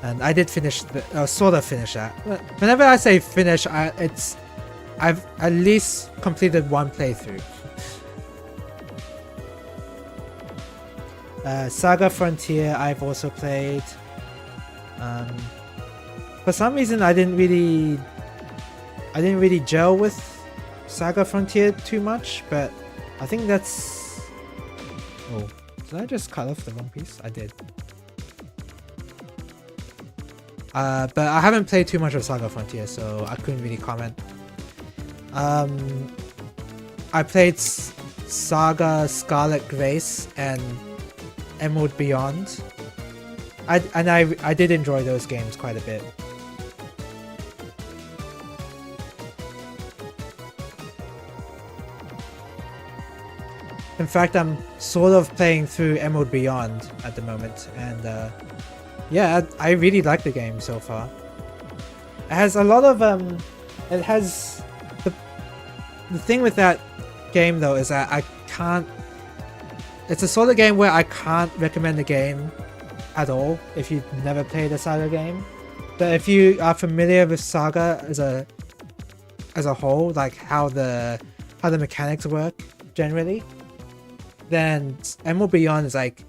[SPEAKER 1] And I did finish sort of finish that. Whenever I say finish, I've at least completed 1 playthrough. Saga Frontier I've also played. For some reason I didn't really gel with Saga Frontier too much, but I think that's... Oh, did I just cut off the wrong piece? I did. But I haven't played too much of Saga Frontier, so I couldn't really comment. I played Saga Scarlet Grace and Emerald Beyond. I did enjoy those games quite a bit. In fact, I'm sort of playing through Emerald Beyond at the moment, and yeah, I really like the game so far. It has a lot of it has the thing with that game though is that I can't. It's a sort of game where I can't recommend the game at all if you've never played a Saga game. But if you are familiar with Saga as a whole, like how the mechanics work generally, then Emerald Beyond is like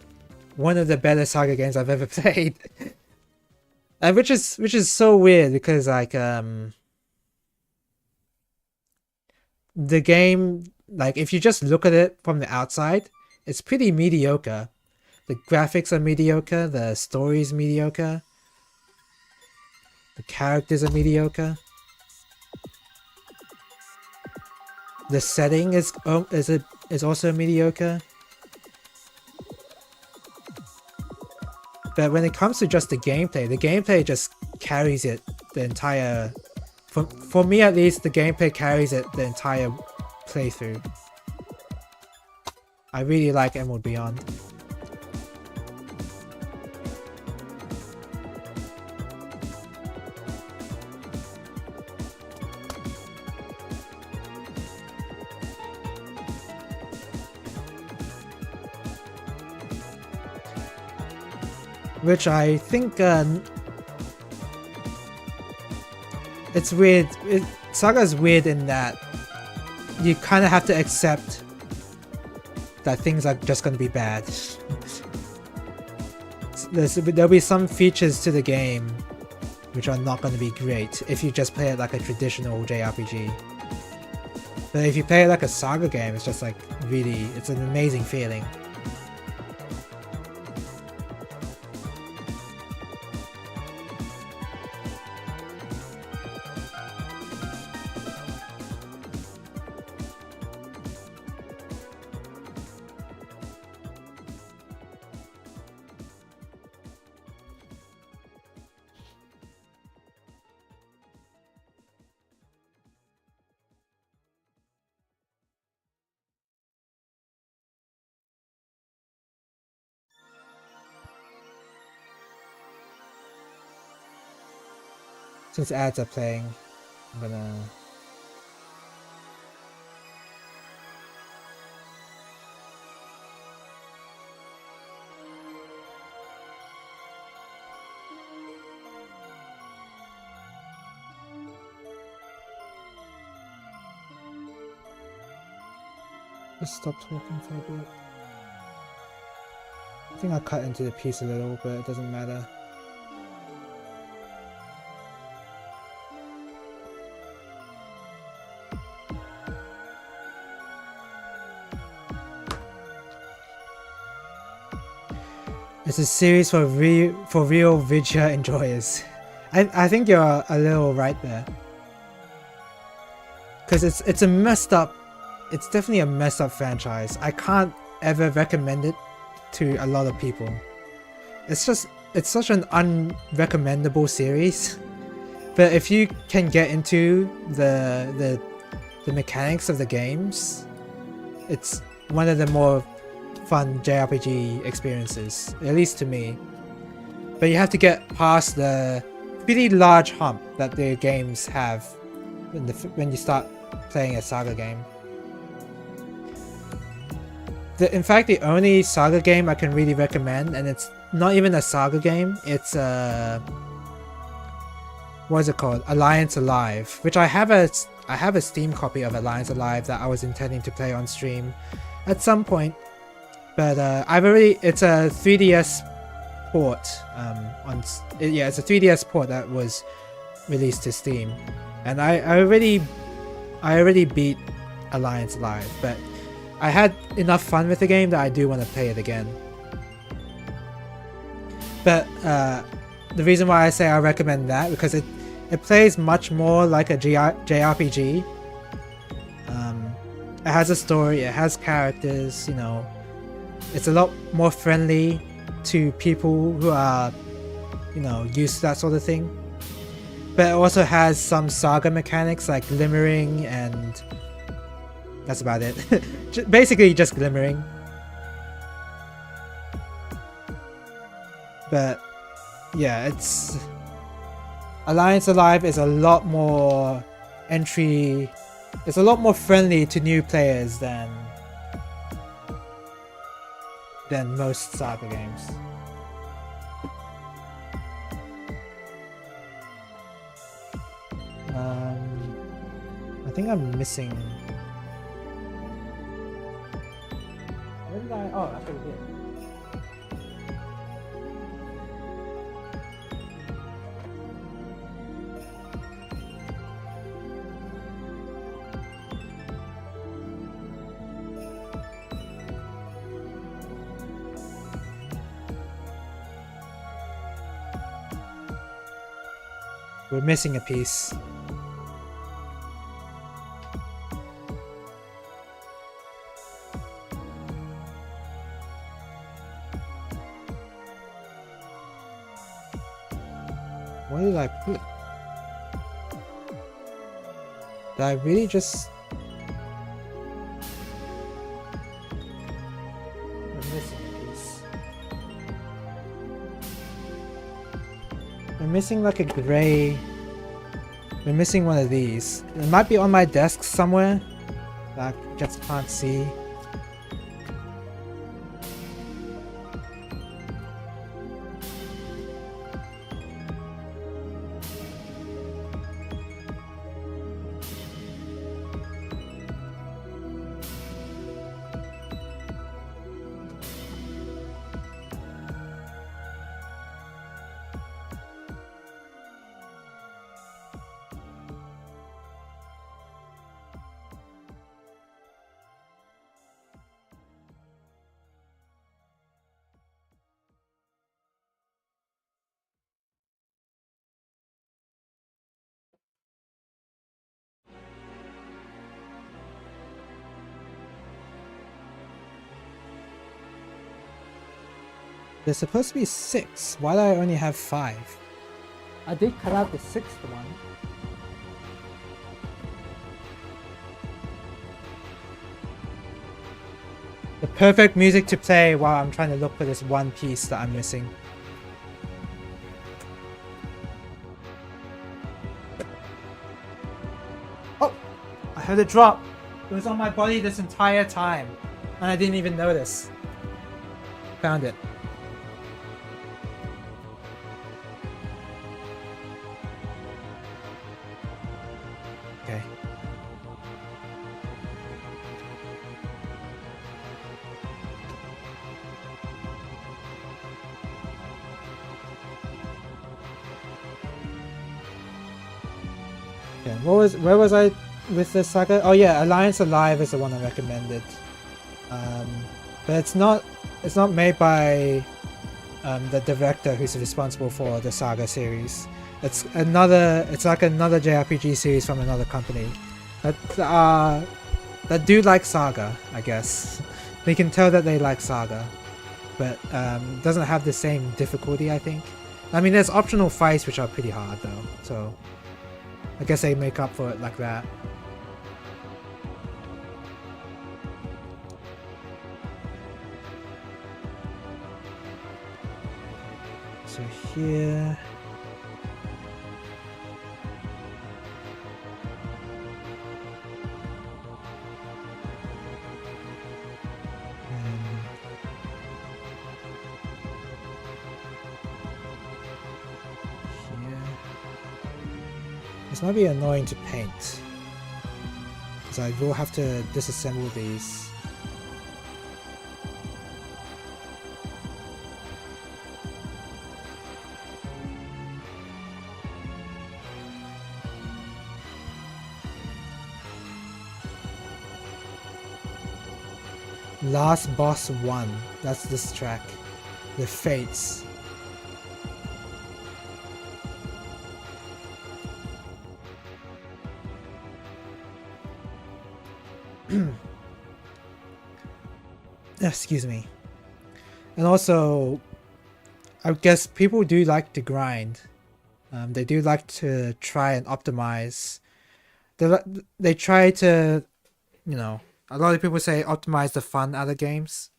[SPEAKER 1] one of the better Saga games I've ever played. Which is so weird because like the game, like if you just look at it from the outside, it's pretty mediocre. The graphics are mediocre, the story's mediocre, the characters are mediocre. The setting is also mediocre. But when it comes to just the gameplay just carries it the entire... For me at least, the gameplay carries it the entire playthrough. I really like Emerald Beyond. Which I think it's weird. Saga's weird in that you kind of have to accept that things are just going to be bad. There'll be some features to the game which are not going to be great if you just play it like a traditional JRPG. But if you play it like a Saga game, it's just like really, it's an amazing feeling. Since ads are playing, I'm gonna... Just stop talking for a bit. I think I'll cut into the piece a little, but it doesn't matter. It's a series for real Vidya enjoyers. I think you're a little right there. Cause it's a messed up. It's definitely a messed up franchise. I can't ever recommend it to a lot of people. It's such an unrecommendable series. But if you can get into the mechanics of the games, it's one of the more fun JRPG experiences, at least to me. But you have to get past the pretty large hump that the games have when you start playing a Saga game. In fact, the only Saga game I can really recommend, and it's not even a Saga game, it's what is it called? Alliance Alive, which I have a Steam copy of Alliance Alive that I was intending to play on stream at some point. But it's a 3DS port. It's a 3DS port that was released to Steam, and I already beat Alliance Alive, but I had enough fun with the game that I do want to play it again. But the reason why I say I recommend that, because it plays much more like a JRPG. It has a story, it has characters, you know. It's a lot more friendly to people who are, you know, used to that sort of thing. But it also has some Saga mechanics like glimmering, and that's about it. Basically just glimmering. But yeah, it's... Alliance Alive is a lot more it's a lot more friendly to new players than most Saga games. I think I'm missing... Where did I... Oh, that's over here. We're missing a piece. What did I put? Did I really just... I'm missing a piece. I'm missing like a gray... I'm missing one of these. It might be on my desk somewhere that I just can't see. There's supposed to be 6. Why do I only have 5? I did cut out the 6th one. The perfect music to play while I'm trying to look for this one piece that I'm missing. heard it drop. It was on my body this entire time, and I didn't even notice. Found it. Okay. Yeah, where was I with this saga? Oh yeah, Alliance Alive is the one I recommended. But it's not made by the director who's responsible for the Saga series. It's like another JRPG series from another company that do like Saga, I guess. They can tell that they like Saga, but doesn't have the same difficulty, I think. I mean, there's optional fights which are pretty hard though, so I guess they make up for it like that. So here... This might be annoying to paint, because I will have to disassemble these. Last Boss 1, that's this track. The Fates. Excuse me. And also, I guess people do like to grind. They do like to try and optimize. They try to, you know, a lot of people say optimize the fun out of games.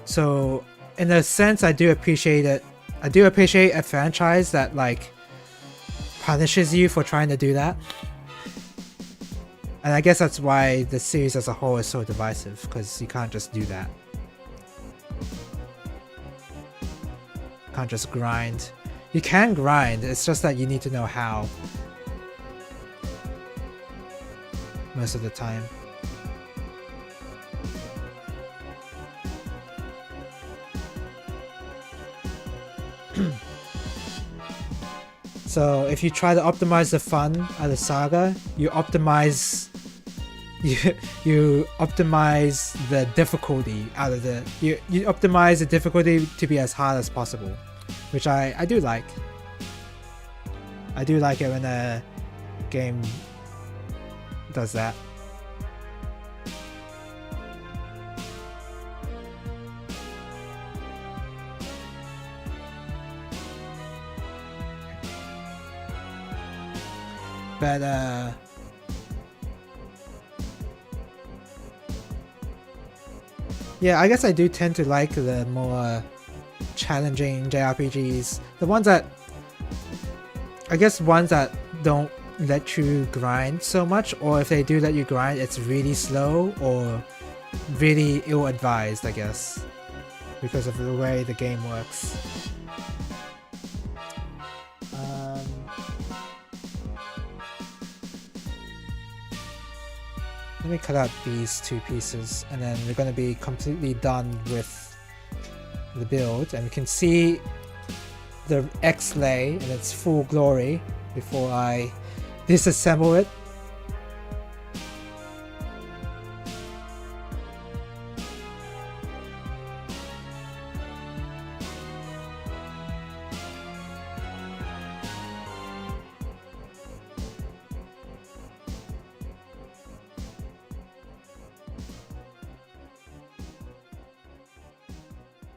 [SPEAKER 1] So in a sense, I do appreciate it. I do appreciate a franchise that like punishes you for trying to do that. And I guess that's why the series as a whole is so divisive, because you can't just do that. You can't just grind. You can grind, it's just that you need to know how. Most of the time. So if you try to optimize the fun out of Saga, you optimize the difficulty out of you optimize the difficulty to be as hard as possible, which I do like. I do like it when a game does that. But yeah, I guess I do tend to like the more challenging JRPGs. The ones that don't let you grind so much, or if they do let you grind, it's really slow or really ill-advised, I guess, because of the way the game works. Let me cut out these two pieces, and then we're going to be completely done with the build, and we can see the X-Lay in its full glory before I disassemble it.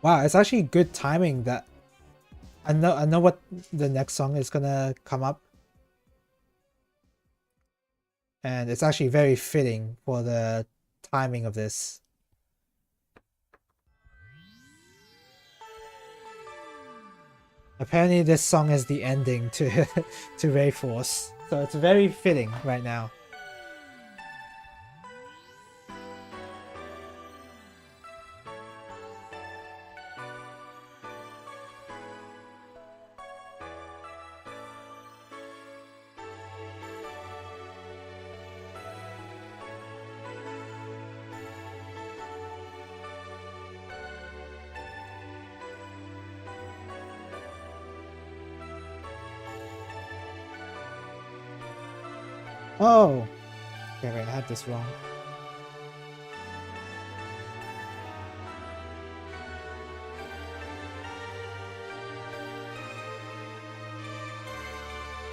[SPEAKER 1] Wow, it's actually good timing that I know what the next song is gonna come up. And it's actually very fitting for the timing of this. Apparently this song is the ending to to Ray Force, so it's very fitting right now. Oh! Okay, wait, I had this wrong.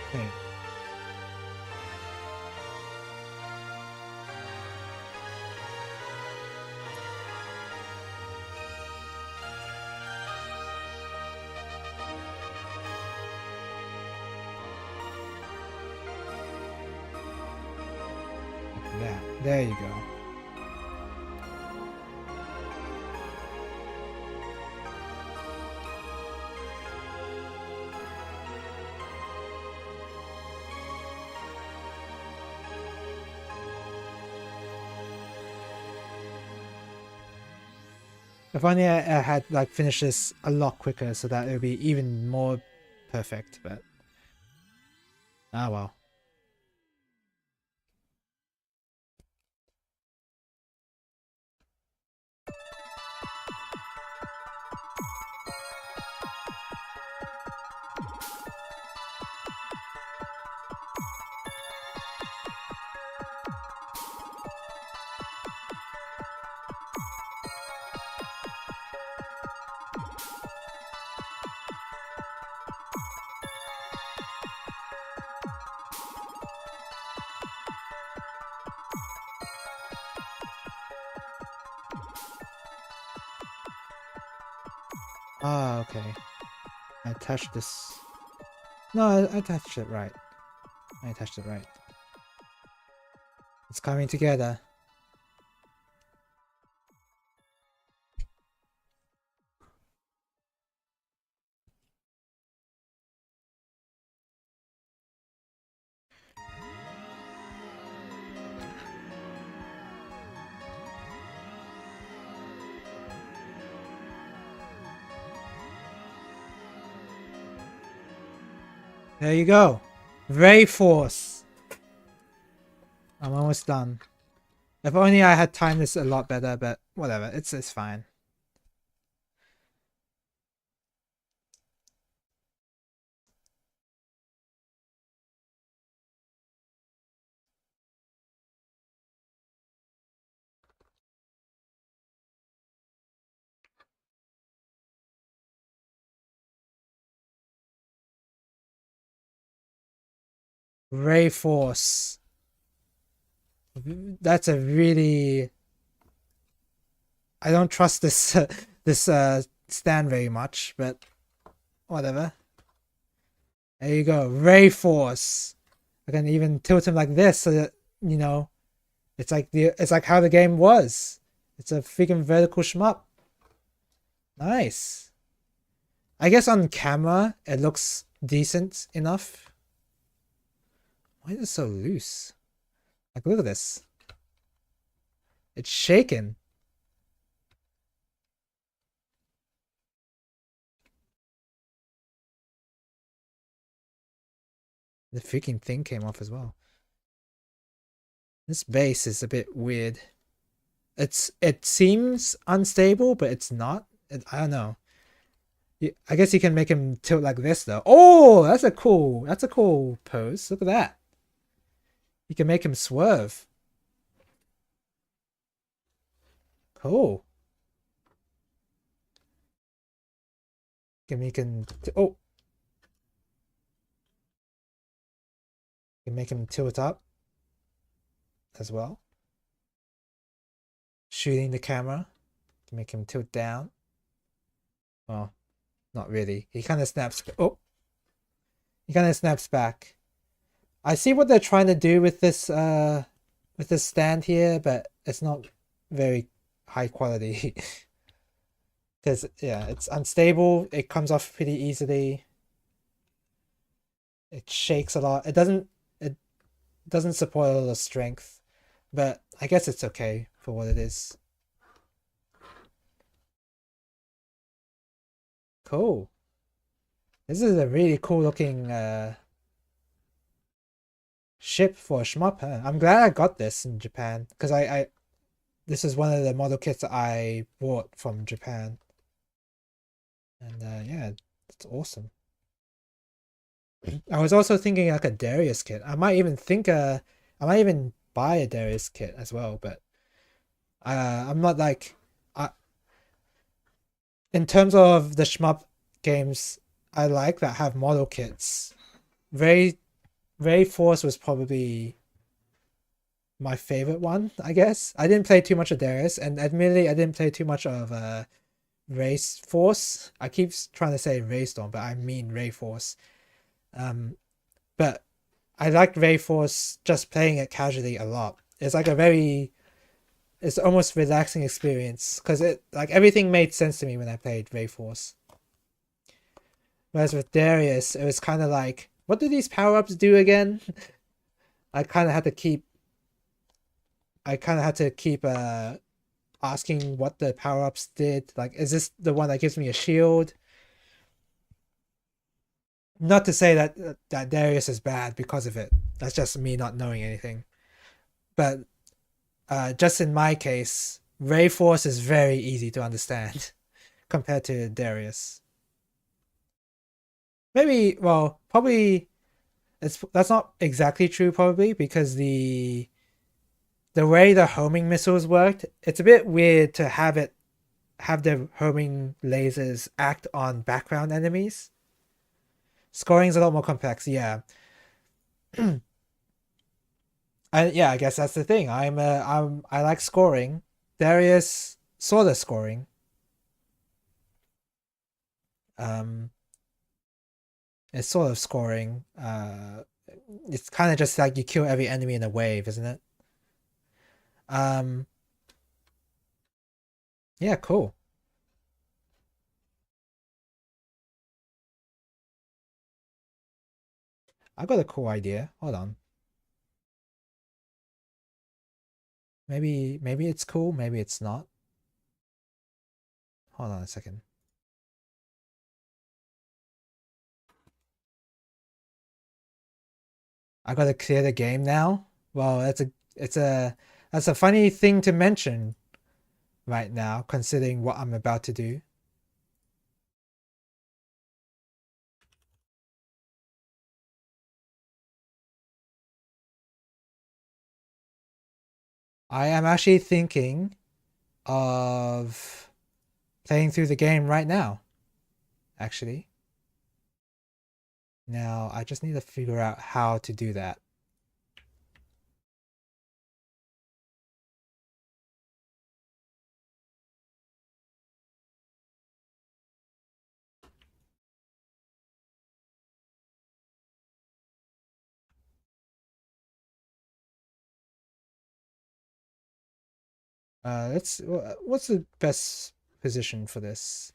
[SPEAKER 1] Okay. Yeah, there you go. If only I had like finished this a lot quicker so that it would be even more perfect, but ah well. Ah, okay. I touched this. No, I touched it right. I touched it right. It's coming together. There you go. Ray Force. I'm almost done. If only I had timed this a lot better, but whatever. It's fine. Ray Force. That's a really... I don't trust this this stand very much, but whatever. There you go. Ray Force. I can even tilt him like this so that, you know, it's like how the game was. It's a freaking vertical shmup. Nice. I guess on camera it looks decent enough. Why is it so loose? Like, look at this. It's shaking. The freaking thing came off as well. This base is a bit weird. It seems unstable, but it's not. I don't know. I guess you can make him tilt like this though. Oh, that's a cool pose. Look at that. You can make him swerve. Cool. You can oh. You can make him tilt up as well. Shooting the camera to make him tilt down. Well, not really. He kind of snaps. Oh, he kind of snaps back. I see what they're trying to do with this stand here, but it's not very high quality. Because yeah, it's unstable. It comes off pretty easily. It shakes a lot. It doesn't support a lot of strength, but I guess it's okay for what it is. Cool. This is a really cool looking ship for a shmup. Huh? I'm glad I got this in Japan because I this is one of the model kits I bought from Japan, and yeah, it's awesome. I was also thinking like a Darius kit. I might even buy a Darius kit as well, but I'm not like I in terms of the shmup games I like that have model kits. Very Ray Force was probably my favorite one, I guess. I didn't play too much of Darius, and admittedly, I didn't play too much of Race Force. I keep trying to say Raystorm, but I mean Ray Force. Um, but I liked Ray Force just playing it casually a lot. It's like it's almost relaxing experience because it like everything made sense to me when I played Ray Force. Whereas with Darius, it was kind of like, what do these power ups do again? I kind of had to keep I kind of had to keep asking what the power ups did. Like, is this the one that gives me a shield? Not to say that Darius is bad because of it. That's just me not knowing anything. But just in my case, Ray Force is very easy to understand compared to Darius. Maybe, well, probably that's not exactly true. Probably because the way the homing missiles worked, it's a bit weird to have the homing lasers act on background enemies. Scoring's a lot more complex, yeah. And yeah, I guess that's the thing. I like scoring. Darius sort of scoring. Um, it's sort of scoring. It's kind of just like you kill every enemy in a wave, isn't it? Um, yeah, cool. I got a cool idea. Hold on. Maybe it's cool. Maybe it's not. Hold on a second. I gotta clear the game now. Well, that's a funny thing to mention right now, considering what I'm about to do. I am actually thinking of playing through the game right now. Actually, now I just need to figure out how to do that. Let's. What's the best position for this?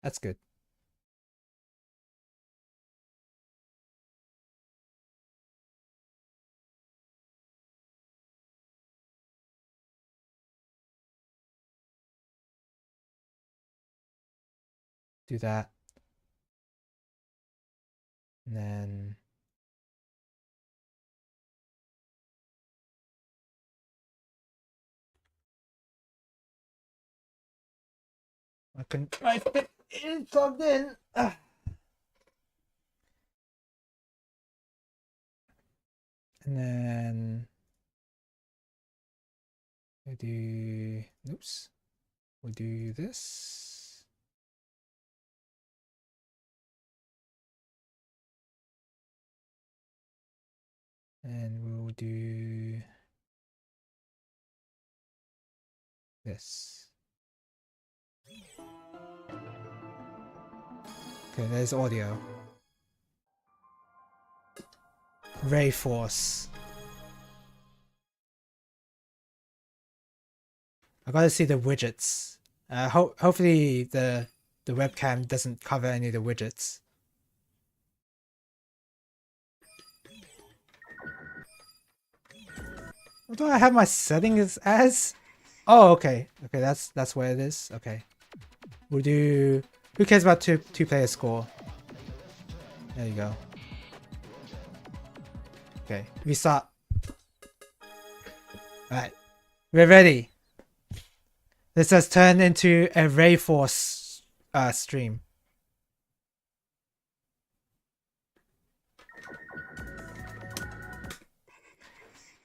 [SPEAKER 1] That's good. Do that, and then I can. I fit in plugged in. And then we do. Oops. We'll do this. And we'll do this. Okay, there's audio. Ray Force. I gotta see the widgets. Hopefully the webcam doesn't cover any of the widgets. What do I have my settings as? Oh, okay. Okay, that's where it is. Okay. We'll do... Who cares about two-player score? There you go. Okay, restart. Alright. We're ready. This has turned into a Rayforce stream.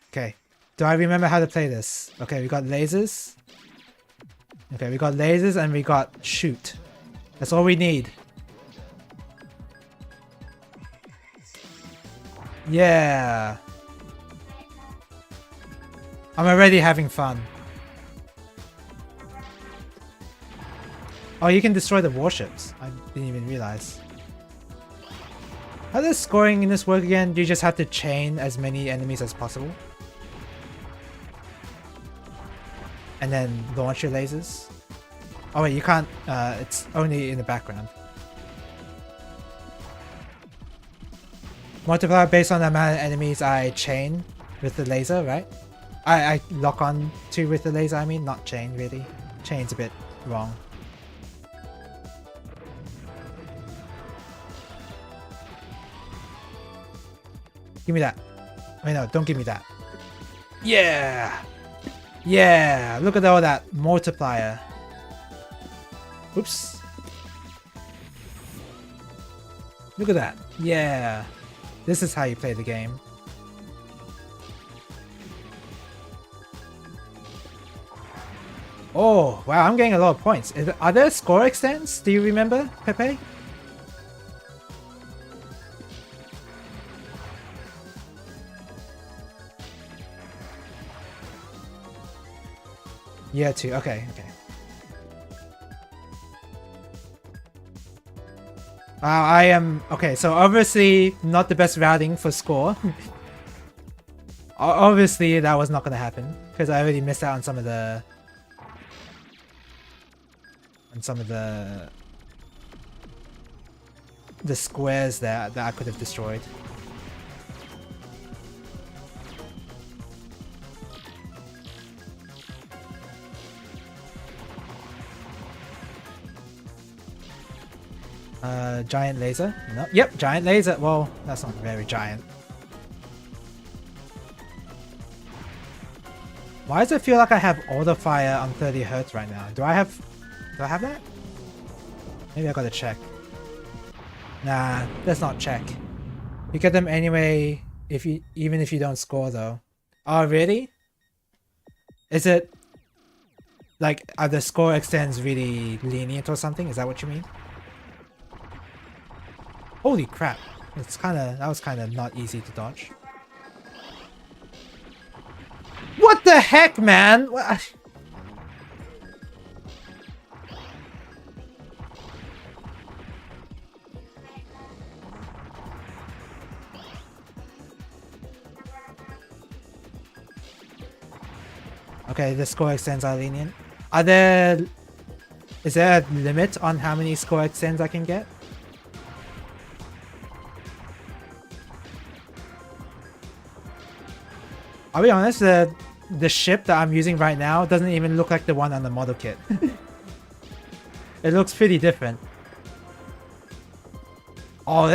[SPEAKER 1] Okay. Do I remember how to play this? Okay, we got lasers. Okay, we got lasers and we got shoot. That's all we need. Yeah. I'm already having fun. Oh, you can destroy the warships. I didn't even realize. How does scoring in this work again? Do you just have to chain as many enemies as possible? And then launch your lasers? Oh wait, you can't, it's only in the background. Multiplier based on the amount of enemies I chain with the laser, right? I lock on to with the laser, I mean, not chain really. Chain's a bit wrong. Give me that. Wait, no, don't give me that. Yeah! Yeah! Look at all that multiplier. Oops. Look at that. Yeah. This is how you play the game. Oh, wow, I'm getting a lot of points. Are there score extents? Do you remember, Pepe? Yeah, two. Okay, okay. I am... Okay, so obviously not the best routing for score. Obviously that was not going to happen, because I already missed out on some of the... the squares that I could have destroyed. Giant laser? No. Yep, giant laser. Well, that's not very giant. Why does it feel like I have auto fire on 30 Hz right now? Do I have that? Maybe I gotta check. Nah, let's not check. You get them anyway even if you don't score though. Oh really? Is it like, are the score extends really lenient or something? Is that what you mean? Holy crap. That was kinda not easy to dodge. What the heck, man? Okay, the score extends are lenient. Is there a limit on how many score extends I can get? I'll be honest, the ship that I'm using right now doesn't even look like the one on the model kit. It looks pretty different. Oh,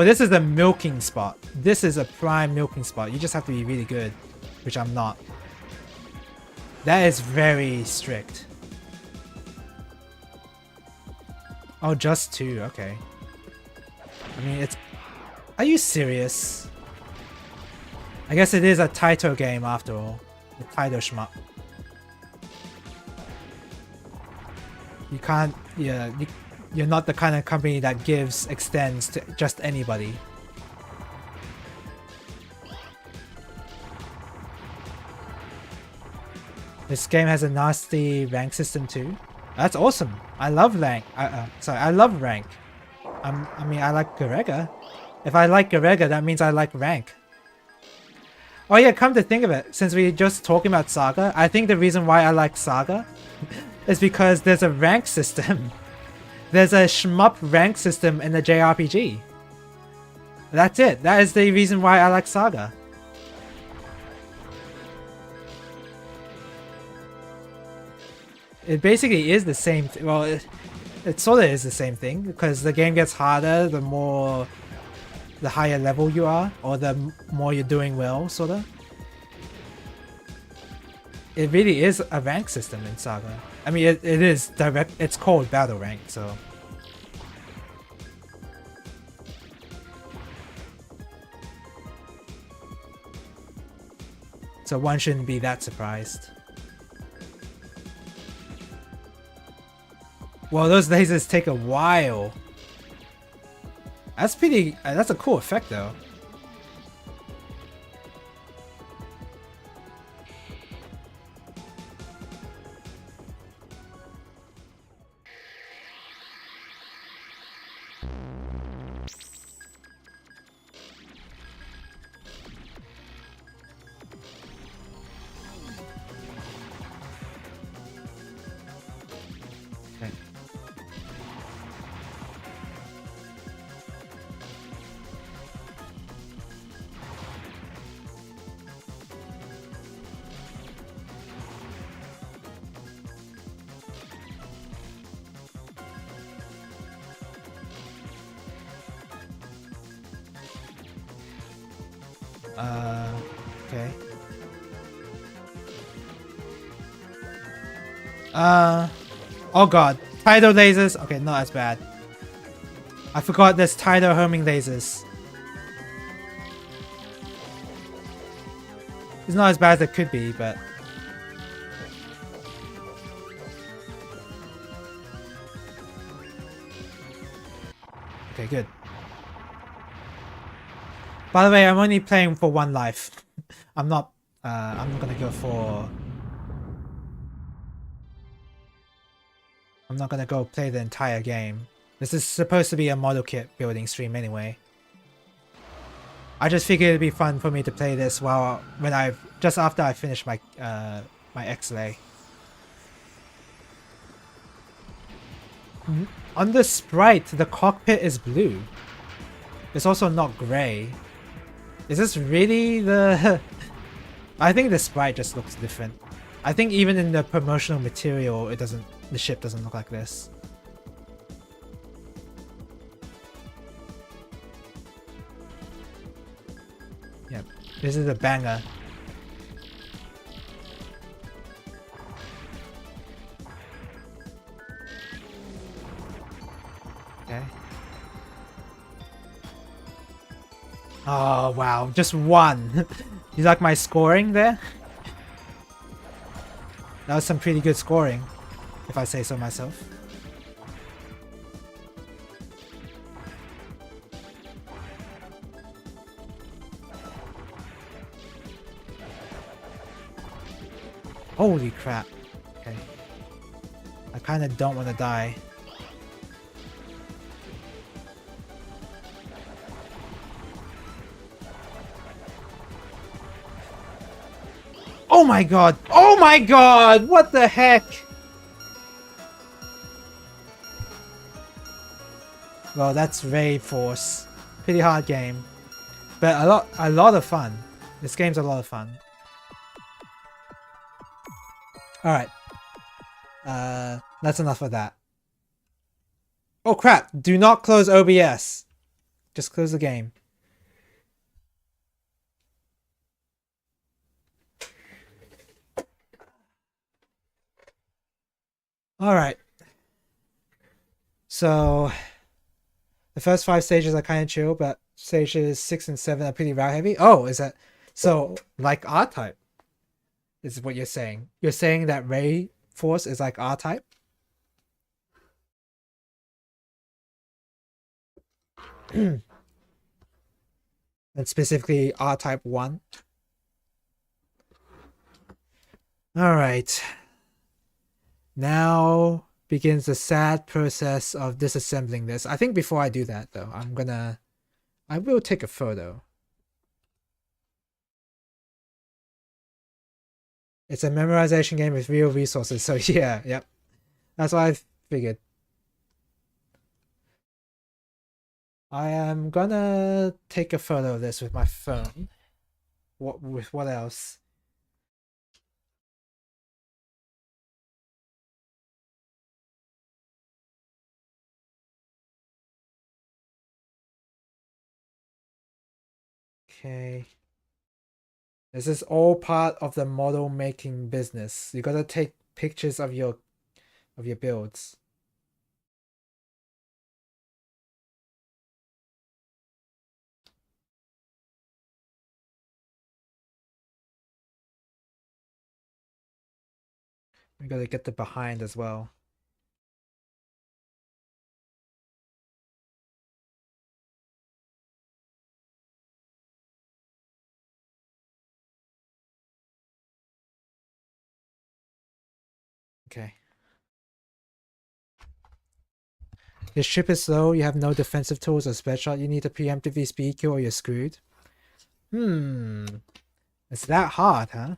[SPEAKER 1] this is the milking spot. This is a prime milking spot. You just have to be really good, which I'm not. That is very strict. Oh, just two. Okay. I mean, it's... Are you serious? I guess it is a Taito game after all. The Taito shmup. You can't... Yeah, you're not the kind of company that gives extends to just anybody. This game has a nasty rank system too. That's awesome. I love rank. I love rank. I mean, I like Garegga. If I like Garegga, that means I like rank. Oh yeah, come to think of it, since we're just talking about Saga, I think the reason why I like Saga is because there's a rank system. There's a shmup rank system in the JRPG. That's it. That is the reason why I like Saga. it basically is the same. Well, it sort of is the same thing because the game gets harder the higher level you are, or the more you're doing well, sort of. It really is a rank system in Saga. I mean, it is direct. It's called battle rank, so. So one shouldn't be that surprised. Well, those lasers take a while. That's pretty. That's a cool effect, though. Okay. Oh god. Tidal lasers. Okay, not as bad. I forgot there's tidal homing lasers. It's not as bad as it could be, but... Okay, good. By the way, I'm only playing for one life. I'm not gonna go for... I'm not gonna go play the entire game. This is supposed to be a model kit building stream anyway. I just figured it'd be fun for me to play this just after I finish my my XLA. On the sprite, the cockpit is blue. It's also not grey. Is this really the... I think the sprite just looks different. I think even in the promotional material, the ship doesn't look like this. Yep, this is a banger. Okay. Oh wow, just one. You like my scoring there? That was some pretty good scoring, if I say so myself. Holy crap. Okay. I kinda don't wanna die. Oh my god! Oh my god! What the heck? Well, that's Raid Force. Pretty hard game. But a lot of fun. This game's a lot of fun. Alright. That's enough of that. Oh crap! Do not close OBS. Just close the game. Alright. So... the first 5 stages are kind of chill, but stages 6 and 7 are pretty route heavy. Oh, is that... So, like R-Type? Is what you're saying. You're saying that Raid Force is like R-Type? And specifically R-Type 1? Alright. Now begins the sad process of disassembling this. I think before I do that though, I will take a photo. It's a memorization game with real resources, so yeah, yep. That's what I figured. I am gonna take a photo of this with my phone. With what else? Okay. This is all part of the model making business. You gotta take pictures of your builds. We gotta get the behind as well. Okay. Your ship is slow, you have no defensive tools or spread shot, you need to preemptively speed kill or you're screwed. It's that hard, huh?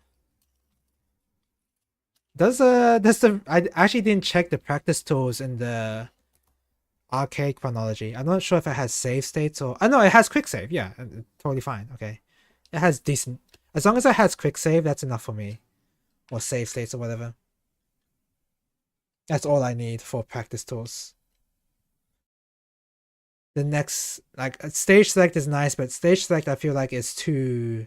[SPEAKER 1] Does the I actually didn't check the practice tools in the arcade chronology. I'm not sure if it has save states or no, it has quick save. Yeah, totally fine. Okay. It has decent, as long as it has quick save, that's enough for me. Or save states or whatever. That's all I need for practice tools. The next, like, stage select is nice, but stage select I feel like is too,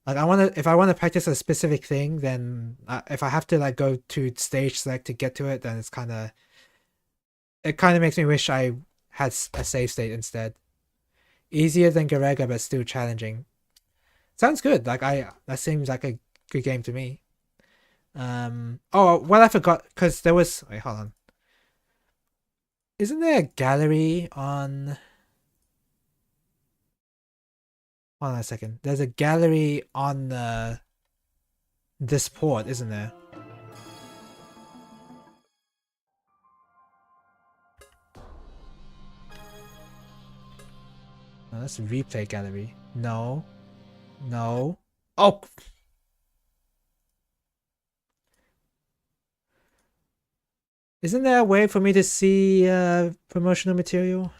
[SPEAKER 1] like, if I want to practice a specific thing, then if I have to like go to stage select to get to it, then it kind of makes me wish I had a save state instead. Easier than Garega, but still challenging. Sounds good. Like, that seems like a good game to me. Oh, well, I forgot because there was. Wait, hold on. Isn't there a gallery on? Hold on a second. There's a gallery on this port, isn't there? Oh, that's a replay gallery. No. No. Oh! Isn't there a way for me to see promotional material?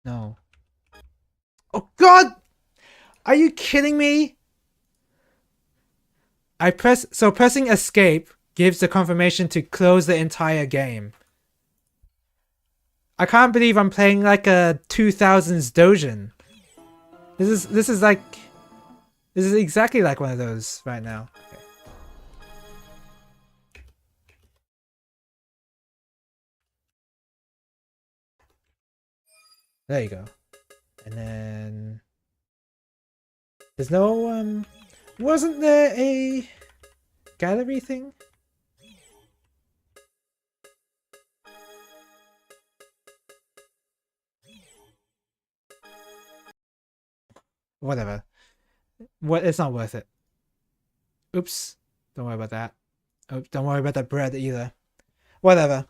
[SPEAKER 1] No. Oh god! Are you kidding me? Pressing escape gives the confirmation to close the entire game. I can't believe I'm playing like a 2000s Dojin. This is exactly like one of those right now. Okay. There you go. And then there's no wasn't there a gallery thing? Whatever. It's not worth it. Oops. Don't worry about that. Oops, don't worry about that bread either. Whatever.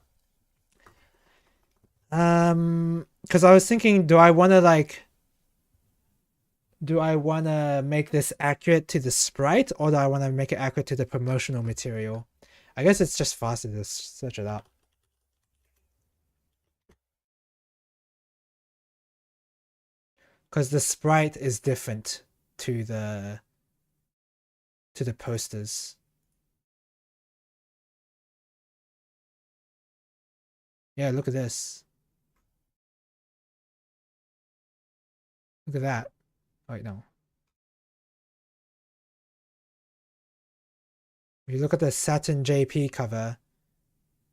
[SPEAKER 1] Because I was thinking, do I want to make this accurate to the sprite, or do I want to make it accurate to the promotional material? I guess it's just faster to search it up. Because the sprite is different to the posters. Yeah, look at this. Look at that. Wait, no. If you look at the Saturn JP cover,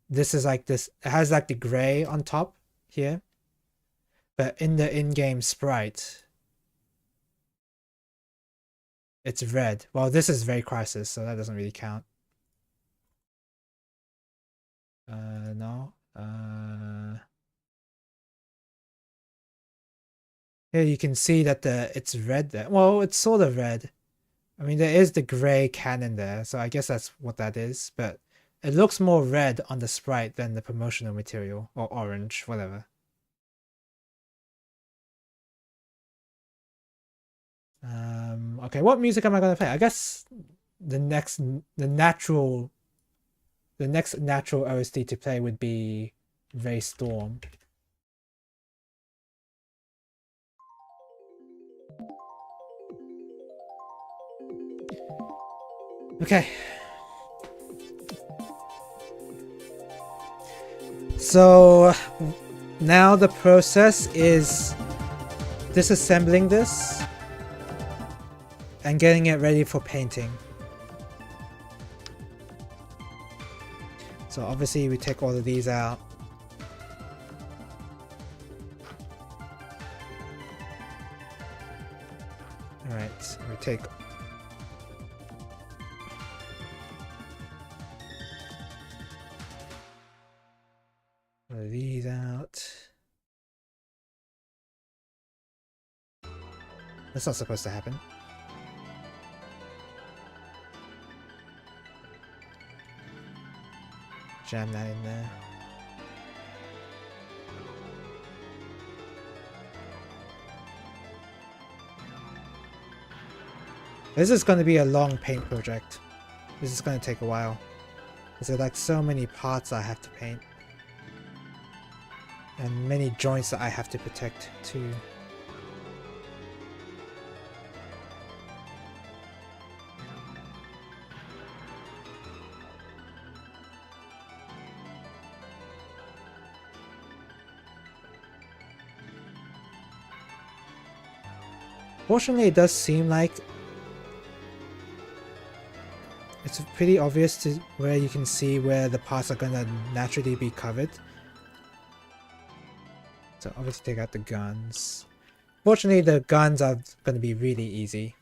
[SPEAKER 1] this is like this. It has like the gray on top here, but in the in-game sprite, it's red. Well, this is Ray Crisis, so that doesn't really count. No. Here you can see that it's red there. Well, it's sort of red. I mean, there is the gray cannon there, so I guess that's what that is, but it looks more red on the sprite than the promotional material, or orange, whatever. Okay, what music am I gonna play? I guess the next natural OST to play would be Ray Storm. Okay. So now the process is disassembling this and getting it ready for painting. So obviously we take all of these out. Alright, we take all of these out. That's not supposed to happen. Jam that in there. This is going to be a long paint project. This is going to take a while. There's like so many parts I have to paint. And many joints that I have to protect too. Fortunately, it does seem like it's pretty obvious to where you can see where the parts are gonna naturally be covered. So obviously take out the guns. Fortunately, the guns are gonna be really easy.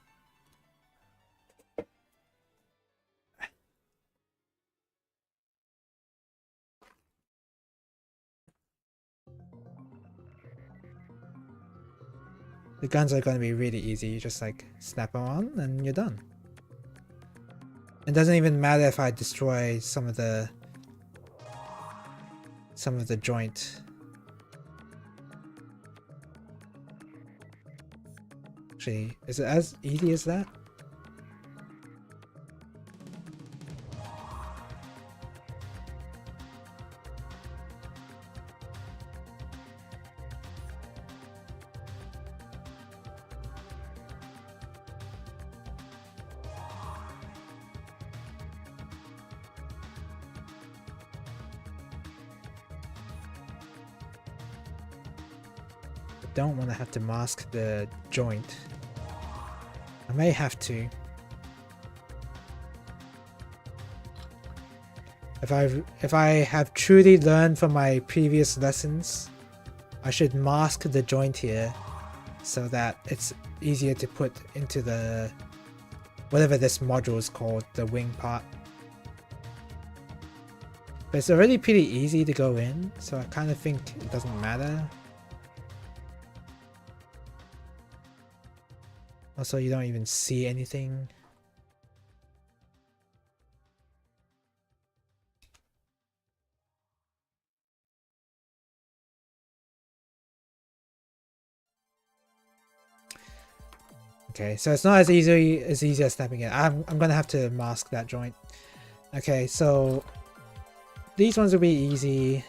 [SPEAKER 1] The guns are gonna be really easy. You just like snap them on and you're done. It doesn't even matter if I destroy some of the joint. Actually, is it as easy as that? Don't want to have to mask the joint. I may have to. If I have truly learned from my previous lessons, I should mask the joint here so that it's easier to put into the whatever this module is called, the wing part. But it's already pretty easy to go in, so I kind of think it doesn't matter. Also, you don't even see anything. Okay, so it's not as easy as snapping it. I'm gonna have to mask that joint. Okay, so these ones will be easy.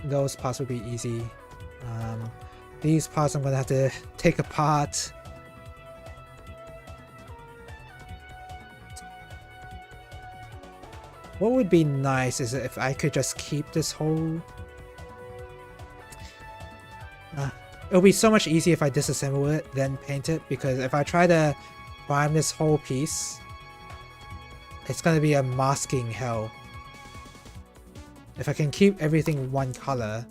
[SPEAKER 1] Those parts will be easy. These parts I'm gonna have to take apart. What would be nice is if I could just keep this whole... it would be so much easier if I disassemble it, then paint it, because if I try to prime this whole piece, it's gonna be a masking hell. If I can keep everything one color,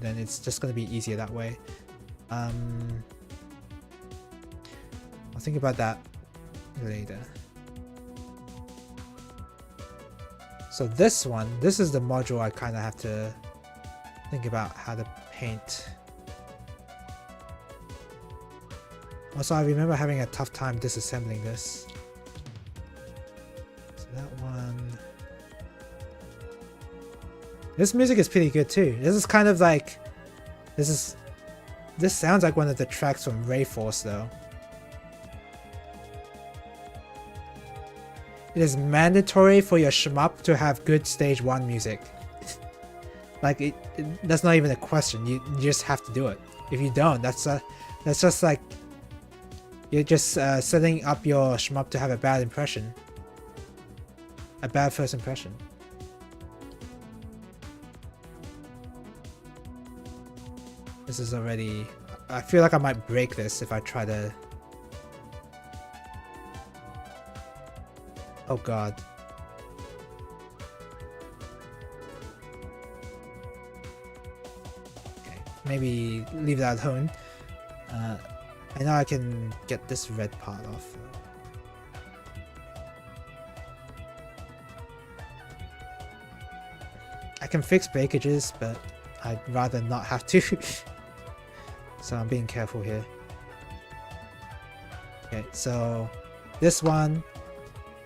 [SPEAKER 1] then it's just gonna be easier that way. I'll think about that later. So this is the module I kind of have to think about how to paint. Also, I remember having a tough time disassembling this. So that one... This music is pretty good too. This is kind of like... This sounds like one of the tracks from Rayforce though. It is mandatory for your shmup to have good stage 1 music. Like, that's not even a question. You just have to do it. If you don't, that's just like You're just setting up your shmup to have a bad impression. A bad first impression. This is already... I feel like I might break this if I try to... Oh god. Okay, maybe leave that alone. I know I can get this red part off. I can fix breakages, but I'd rather not have to. So I'm being careful here. Okay, so this one,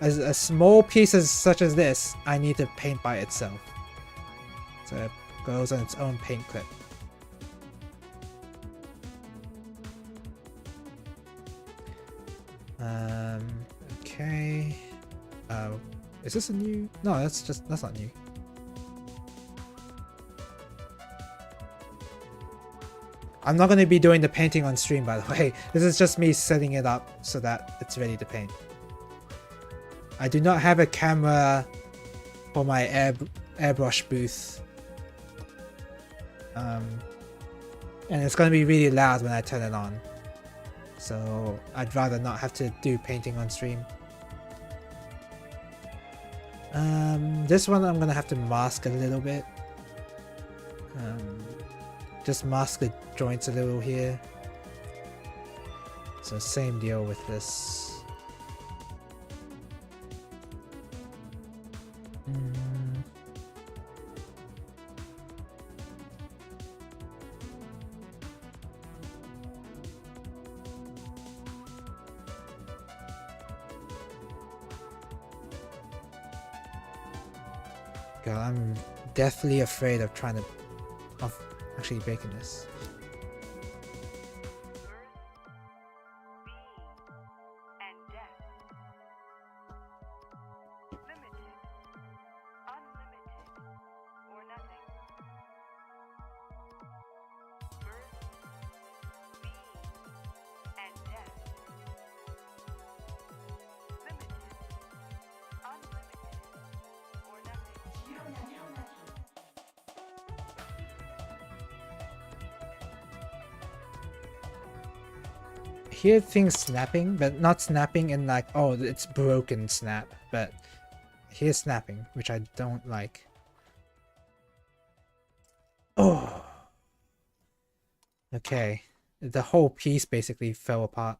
[SPEAKER 1] as a small piece such as this, I need to paint by itself. So it goes on its own paint clip. Okay. Is this a new? No, that's not new. I'm not going to be doing the painting on stream, by the way. This is just me setting it up so that it's ready to paint. I do not have a camera for my airbrush booth. And it's going to be really loud when I turn it on. So I'd rather not have to do painting on stream. This one I'm going to have to mask a little bit. Just mask the joints a little here. So same deal with this. God, I'm deathly afraid of trying to... of actually breaking this. Hear things snapping, but not snapping in like, oh, it's broken snap, but hear snapping, which I don't like. Oh. Okay. The whole piece basically fell apart.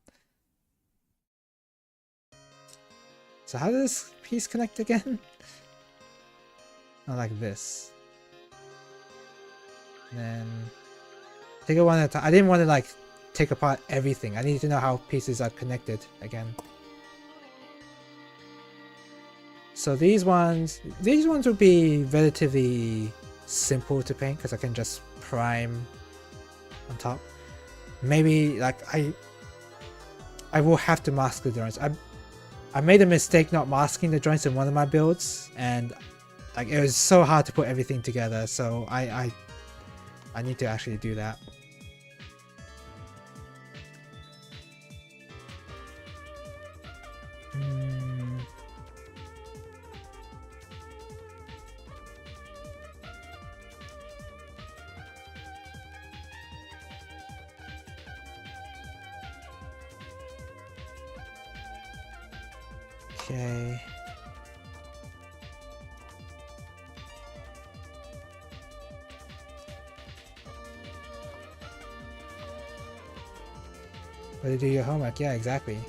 [SPEAKER 1] So how does this piece connect again? Not like this. And then take it one at a time. I didn't want to like take apart everything. I need to know how pieces are connected again. So these ones would be relatively simple to paint because I can just prime on top. Maybe like I will have to mask the joints. I made a mistake not masking the joints in one of my builds, and like it was so hard to put everything together. So I need to actually do that. Okay. Way to do your homework, yeah, exactly.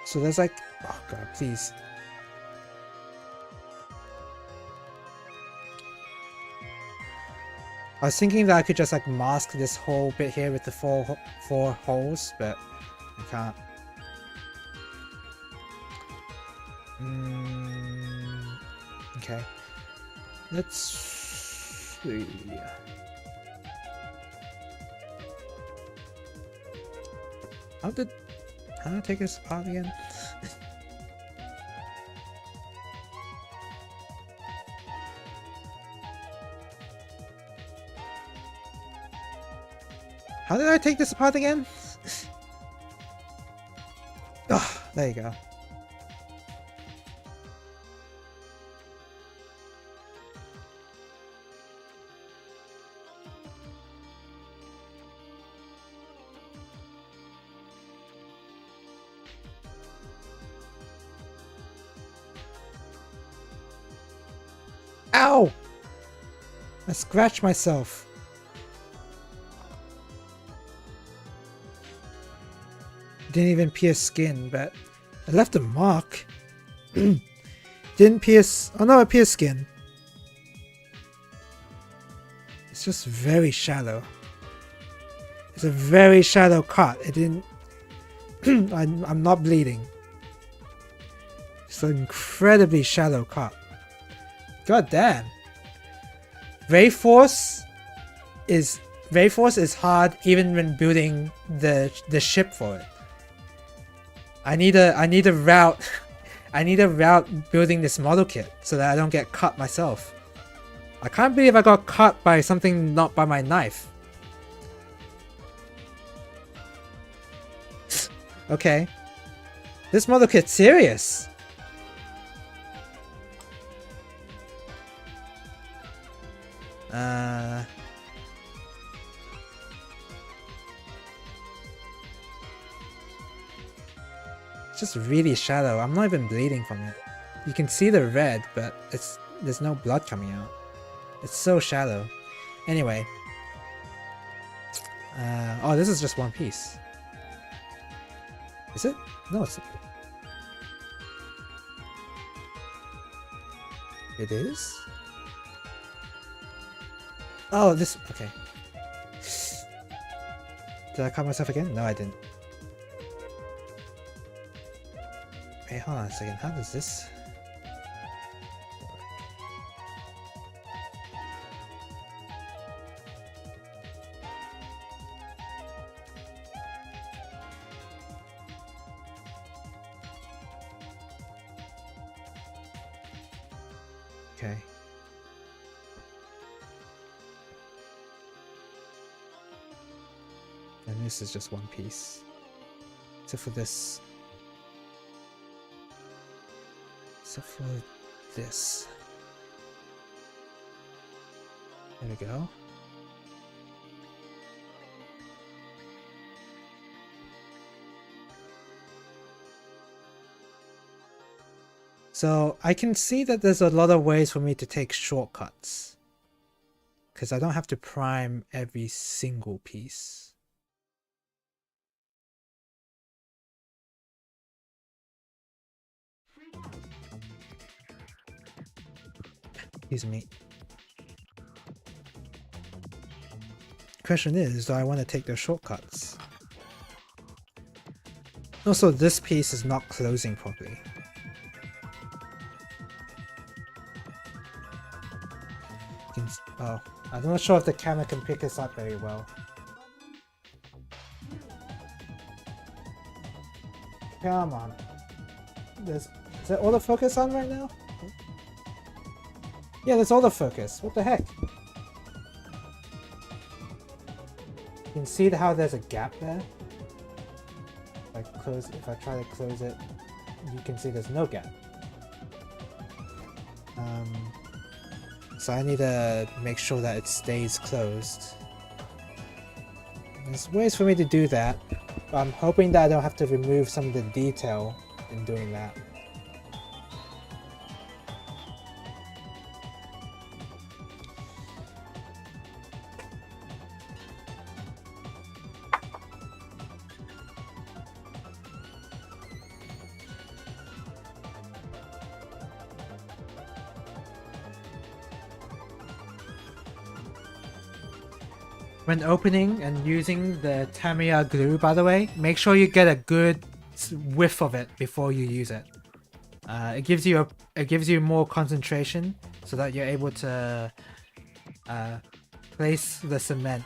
[SPEAKER 1] So there's like, oh god, please. I was thinking that I could just like mask this whole bit here with the four holes, but I can't. Okay. Let's How did I take this apart again? How did I take this apart again? Oh, there you go. Ow! I scratched myself. Didn't even pierce skin, but I left a mark. Didn't pierce. Oh no, I pierced skin. It's just very shallow. It's a very shallow cut. It didn't. I'm not bleeding. It's an incredibly shallow cut. God damn. Ray Force is hard even when building the ship for it. I need a route I need a route building this model kit so that I don't get cut myself. I can't believe I got cut by something not by my knife. Okay. This model kit's serious. It's just really shallow. I'm not even bleeding from it. You can see the red, but there's no blood coming out. It's so shallow. Anyway. Oh, this is just one piece. Is it? No, it's... It is? Oh, this... Okay. Did I cut myself again? No, I didn't. Wait, hold on a second. How does this... Okay. And this is just one piece. Except for this. Except for this. There we go. So I can see that there's a lot of ways for me to take shortcuts. Because I don't have to prime every single piece. Excuse me. Question is, do I want to take those shortcuts? Also, this piece is not closing properly. Oh, I'm not sure if the camera can pick this up very well. Come on. Is there autofocus on right now? Yeah, there's autofocus. What the heck? You can see how there's a gap there. If I try to close it, you can see there's no gap. So I need to make sure that it stays closed. There's ways for me to do that, but I'm hoping that I don't have to remove some of the detail in doing that. When opening and using the Tamiya glue, by the way, make sure you get a good whiff of it before you use it. It gives you more concentration so that you're able to place the cement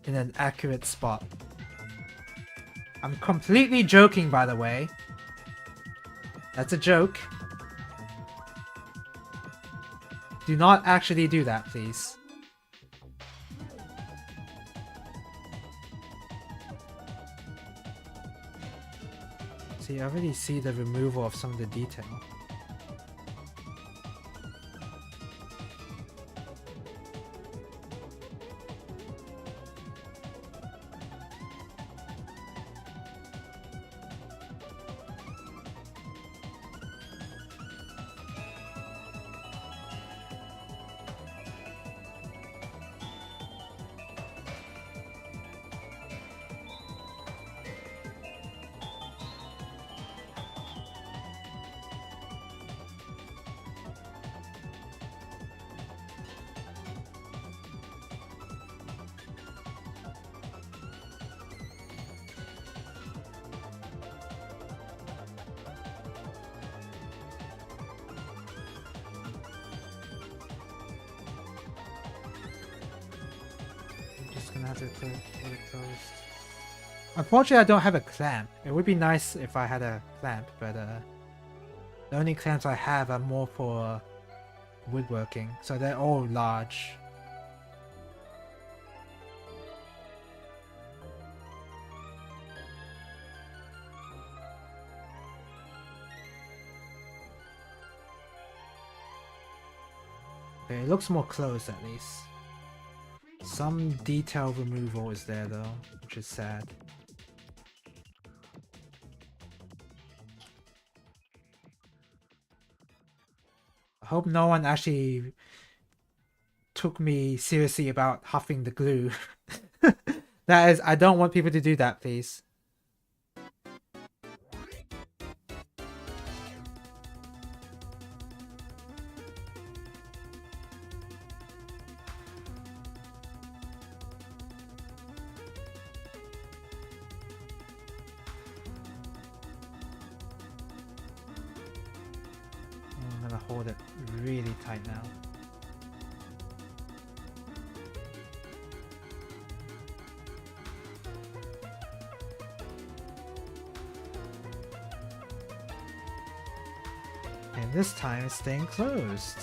[SPEAKER 1] in an accurate spot. I'm completely joking, by the way. That's a joke. Do not actually do that, please. See, I already see the removal of some of the detail. Unfortunately, I don't have a clamp. It would be nice if I had a clamp, but the only clamps I have are more for woodworking, so they're all large. Okay, it looks more closed at least. Some detail removal is there though, which is sad. I hope no one actually took me seriously about huffing the glue. That is, I don't want people to do that, please. I'm gonna hold it really tight now. And this time it's staying closed.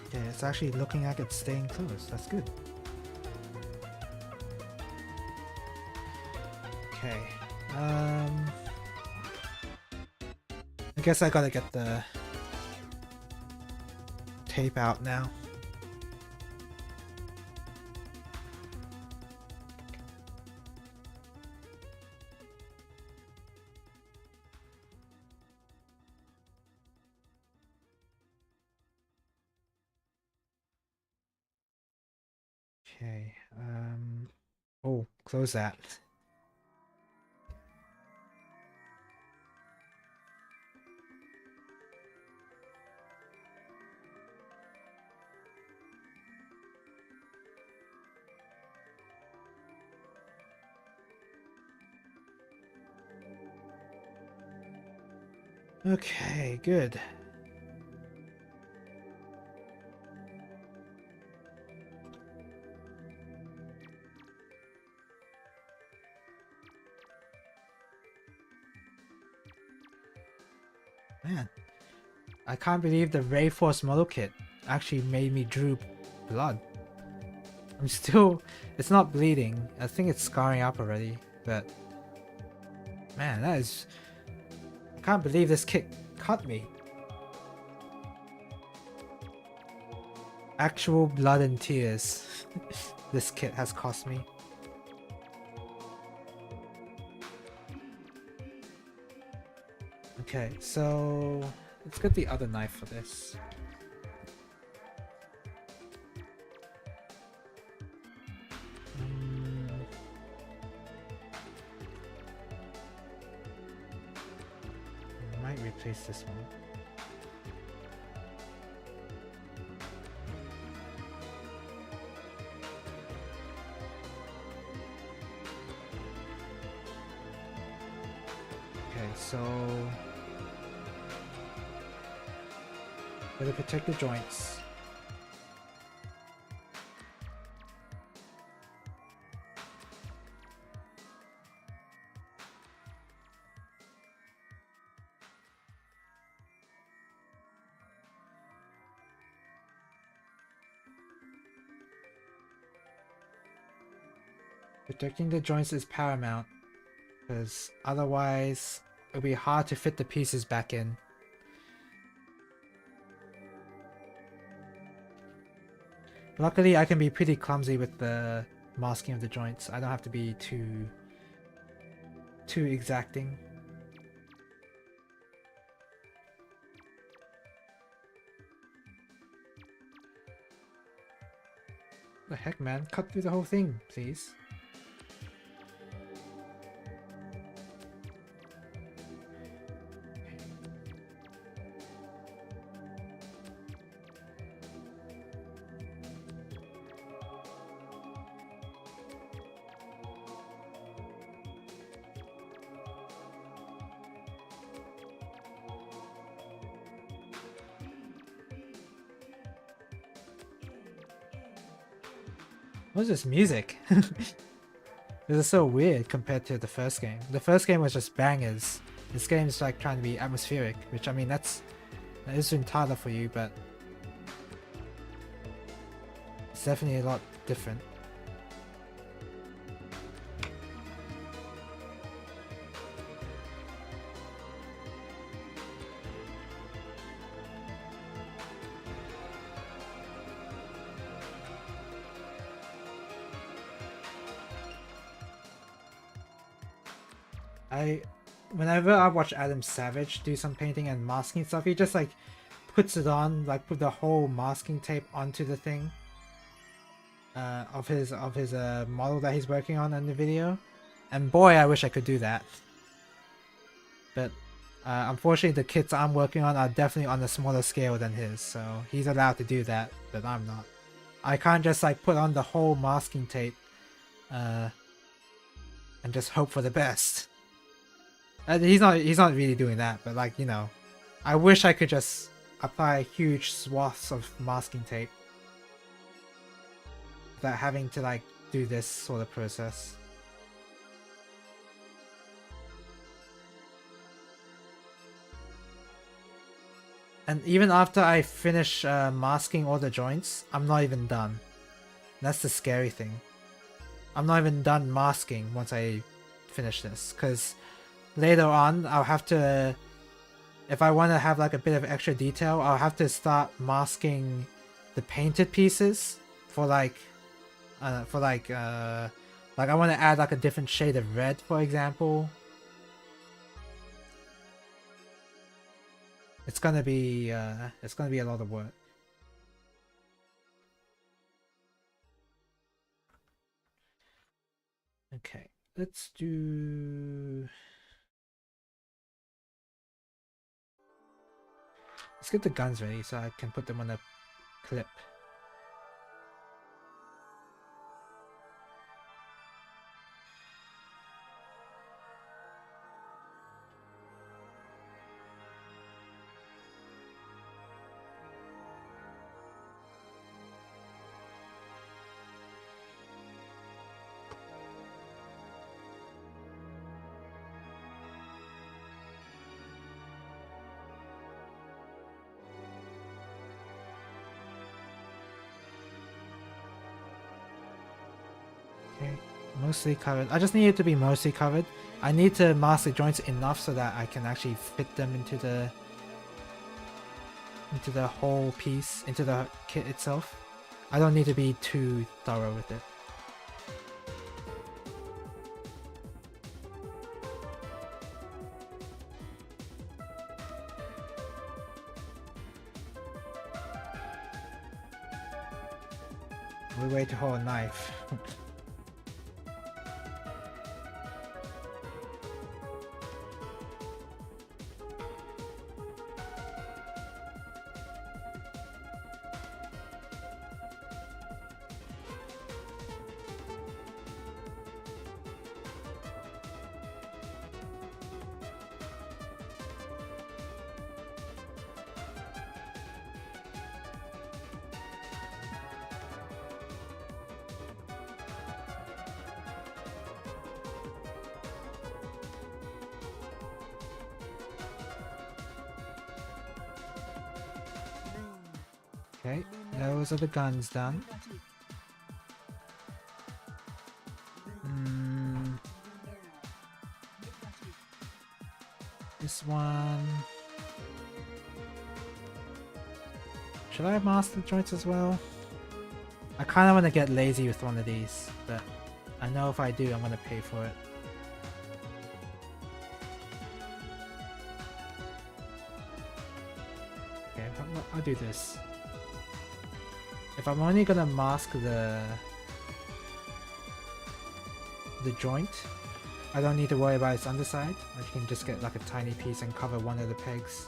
[SPEAKER 1] Okay, it's actually looking like it's staying closed. That's good. Okay. I guess I gotta get the tape out now. Okay, oh, close that. Okay, good. Man, I can't believe the Rayforce model kit actually made me droop blood. I'm still... it's not bleeding. I think it's scarring up already, but... man, that is... I can't believe this kit cut me. Actual blood and tears this kit has cost me. Okay, so let's get the other knife for this. replace this one. Okay, so gotta protect the joints. Protecting the joints is paramount, because otherwise it'll be hard to fit the pieces back in. Luckily, I can be pretty clumsy with the masking of the joints. I don't have to be too exacting. The heck, man? Cut through the whole thing, please. What's this music? This is so weird compared to the first game. The first game was just bangers. This game is like trying to be atmospheric, which I mean that is entirely for you, but it's definitely a lot different. Whenever I watch Adam Savage do some painting and masking stuff, he just like puts it on, like put the whole masking tape onto the thing of his model that he's working on in the video, and boy, I wish I could do that. But unfortunately, the kits I'm working on are definitely on a smaller scale than his, so he's allowed to do that, but I'm not. I can't just like put on the whole masking tape and just hope for the best. He's not really doing that, but like, you know, I wish I could just apply huge swaths of masking tape without having to like do this sort of process. And even after I finish masking all the joints, I'm not even done. That's the scary thing. I'm not even done masking once I finish this, because later on, I'll have to, if I want to have like a bit of extra detail, I'll have to start masking the painted pieces for like I want to add like a different shade of red, for example. It's gonna be a lot of work. Okay, let's do. Let's get the guns ready so I can put them on a clip. Mostly covered. I just need it to be mostly covered. I need to mask the joints enough so that I can actually fit them into the whole piece, into the kit itself. I don't need to be too thorough with it. We wait to hold a knife. Okay, those are the guns done. This one. Should I master the joints as well? I kind of want to get lazy with one of these, but I know if I do, I'm going to pay for it. Okay, I'll do this. If I'm only going to mask the joint, I don't need to worry about its underside. I can just get like a tiny piece and cover one of the pegs.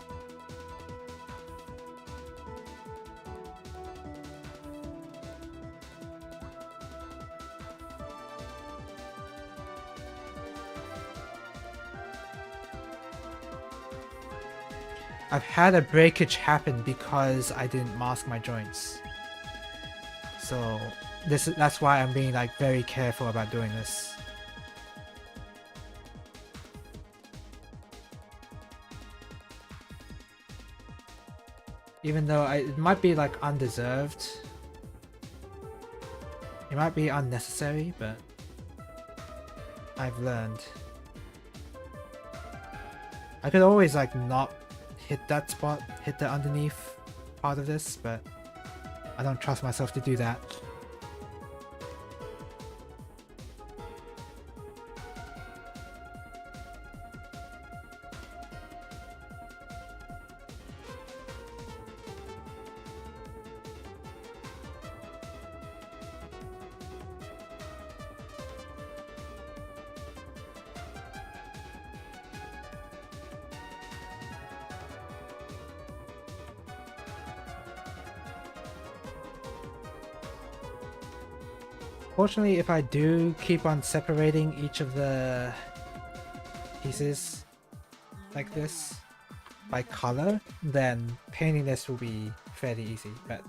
[SPEAKER 1] I've had a breakage happen because I didn't mask my joints. So that's why I'm being like very careful about doing this. Even though it might be like undeserved. It might be unnecessary, but I've learned. I could always like not hit that spot, hit the underneath part of this, but I don't trust myself to do that. Fortunately, if I do keep on separating each of the pieces like this by color, then painting this will be fairly easy. But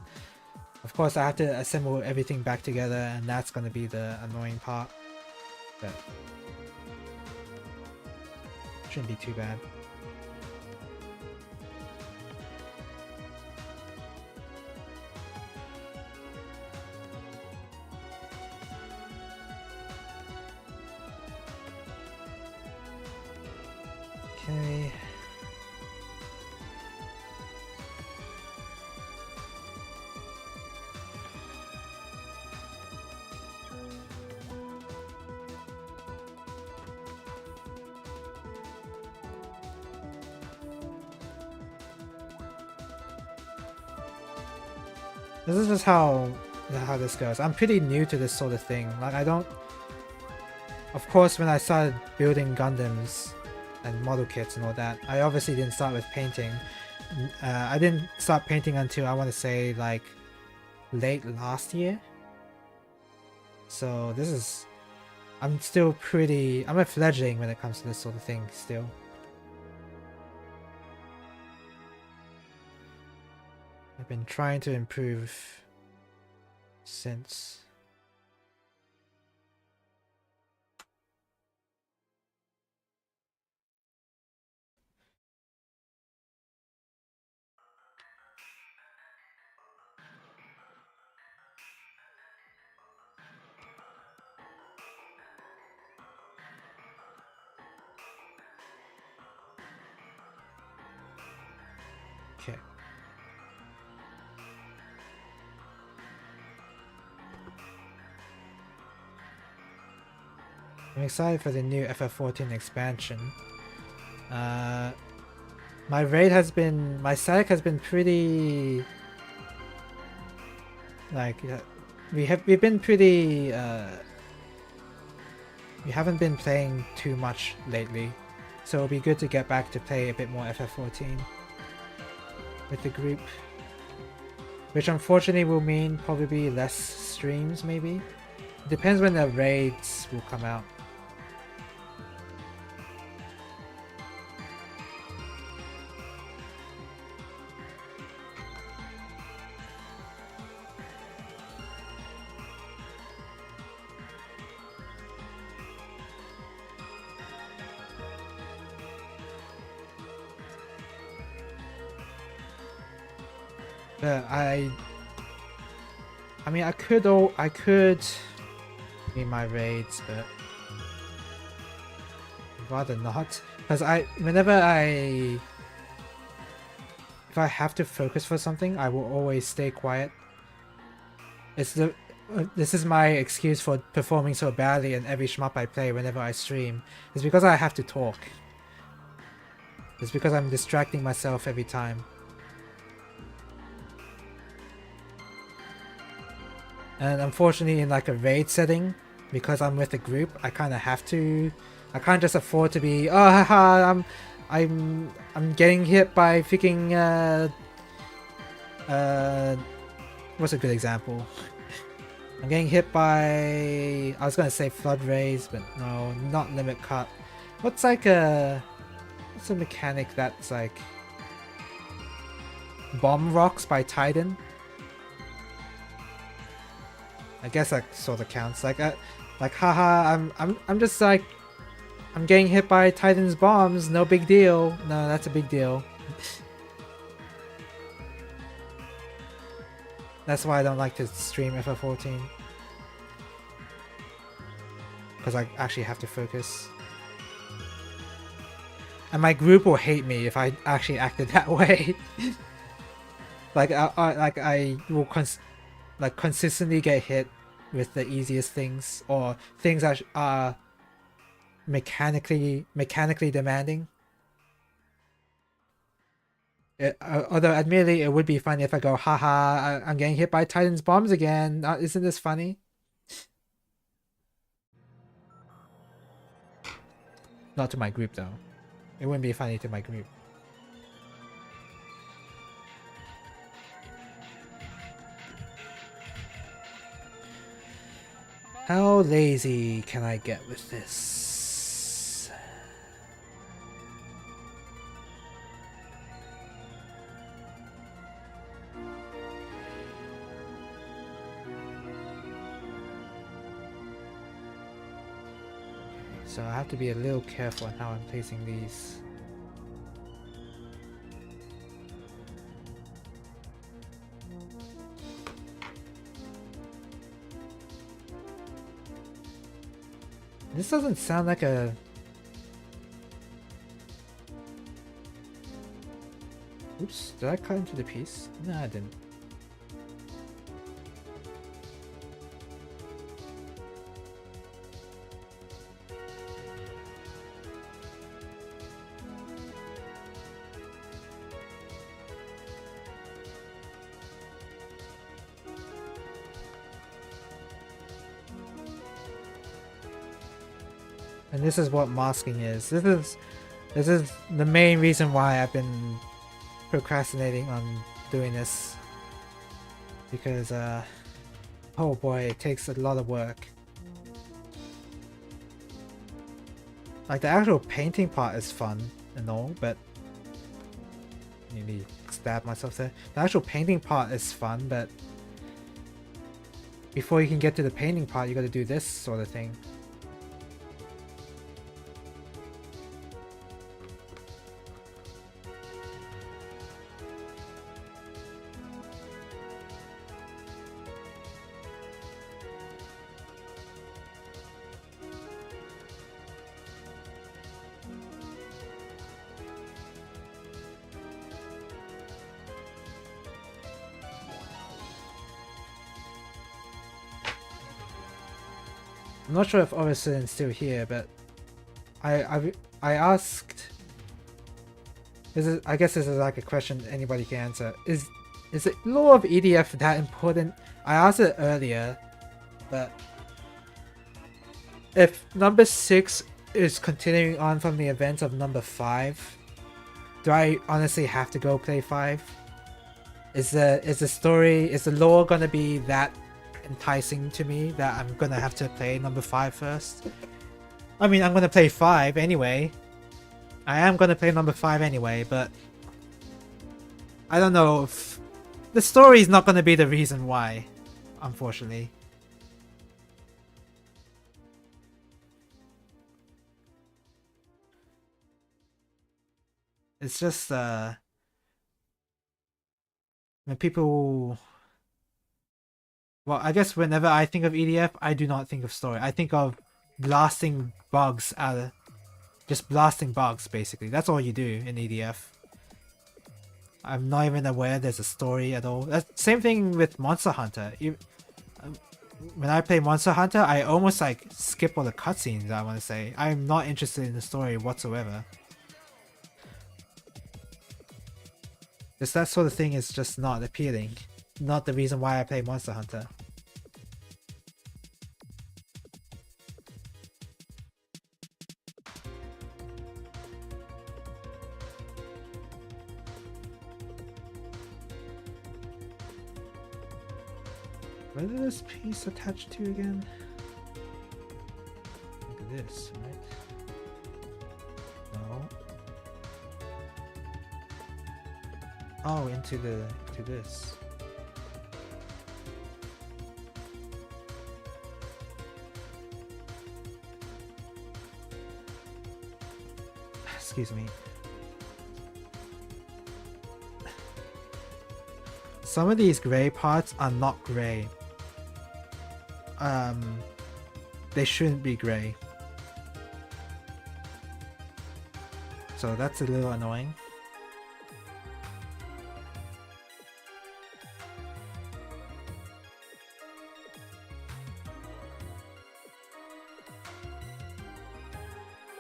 [SPEAKER 1] of course I have to assemble everything back together, and that's going to be the annoying part. But shouldn't be too bad. Okay. This is just how this goes. I'm pretty new to this sort of thing. Like I don't... Of course, when I started building Gundams and model kits and all that, I obviously didn't start with painting. I didn't start painting until I want to say like late last year. So this is... I'm still pretty... I'm a fledgling when it comes to this sort of thing still. I've been trying to improve since. Okay. I'm excited for the new FF14 expansion. My raid has been... My static has been pretty... Like, we've been pretty... we haven't been playing too much lately. So it'll be good to get back to play a bit more FF14 with the group. Which unfortunately will mean probably less streams maybe. It depends when the raids will come out. I mean, I could need my raids, but I'd rather not. Because if I have to focus for something, I will always stay quiet. This is my excuse for performing so badly in every shmup I play whenever I stream. It's because I have to talk. It's because I'm distracting myself every time. And unfortunately, in like a raid setting, because I'm with a group, I kind of have to. I can't just afford to be. Oh, haha! I'm getting hit by freaking. What's a good example? I'm getting hit by. I was gonna say flood rays, but no, not limit cut. What's like a. What's a mechanic that's like. Bomb rocks by Titan? I guess that sort of counts. Like haha, I'm just like. I'm getting hit by Titan's bombs, no big deal. No, that's a big deal. That's why I don't like to stream FF14. Because I actually have to focus. And my group will hate me if I actually acted that way. I will consistently get hit with the easiest things or things that are mechanically demanding. Although admittedly it would be funny if I go, haha, I'm getting hit by Titan's bombs again. Isn't this funny? Not to my group though. It wouldn't be funny to my group. How lazy can I get with this? So I have to be a little careful on how I'm placing these. This doesn't sound like a... Oops, did I cut into the piece? No, I didn't. And this is what masking is. This is the main reason why I've been procrastinating on doing this. Because oh boy, it takes a lot of work. Like the actual painting part is fun and all, but maybe stab myself there. The actual painting part is fun, but before you can get to the painting part, you gotta do this sort of thing. I'm not sure if Orison is still here, but I asked. I guess this is like a question anybody can answer. Is the lore of EDF that important? I asked it earlier, but if number 6 is continuing on from the events of number 5, do I honestly have to go play 5? Is the lore gonna be that enticing to me that I'm gonna have to play number 5 first? I mean, I'm gonna play 5 anyway. I am gonna play number 5 anyway, but I don't know if the story is not gonna be the reason why, unfortunately. It's just when people Well, I guess whenever I think of EDF, I do not think of story. I think of blasting bugs out of... Just blasting bugs, basically. That's all you do in EDF. I'm not even aware there's a story at all. That's same thing with Monster Hunter. When I play Monster Hunter, I almost like skip all the cutscenes, I want to say. I'm not interested in the story whatsoever. Just that sort of thing is just not appealing. Not the reason why I play Monster Hunter. Where is this piece attached to again? Look at this, right? No. Oh, into this. Excuse me. Some of these gray parts are not gray. They shouldn't be gray. So that's a little annoying.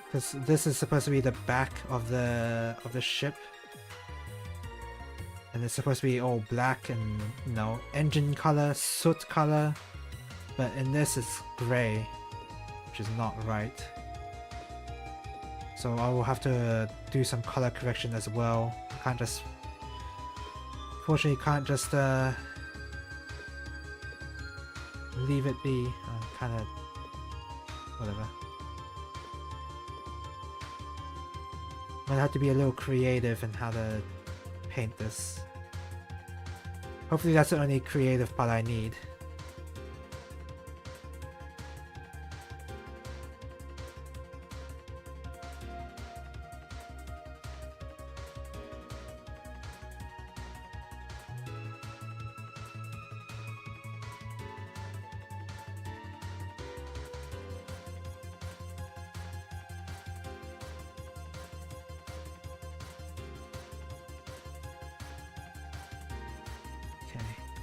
[SPEAKER 1] Because this is supposed to be the back of the ship. And it's supposed to be all black and, you know, engine color, soot color. But in this it's gray, which is not right. So I will have to do some color correction as well. I can't just... Fortunately, can't just leave it be. Kinda... whatever. Might have to be a little creative in how to paint this. Hopefully that's the only creative part I need.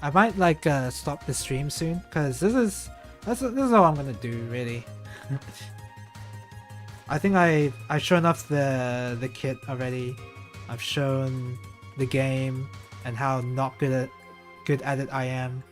[SPEAKER 1] I might like stop the stream soon because this is all I'm gonna do really. I think I've shown off the kit already. I've shown the game and how not good at it I am.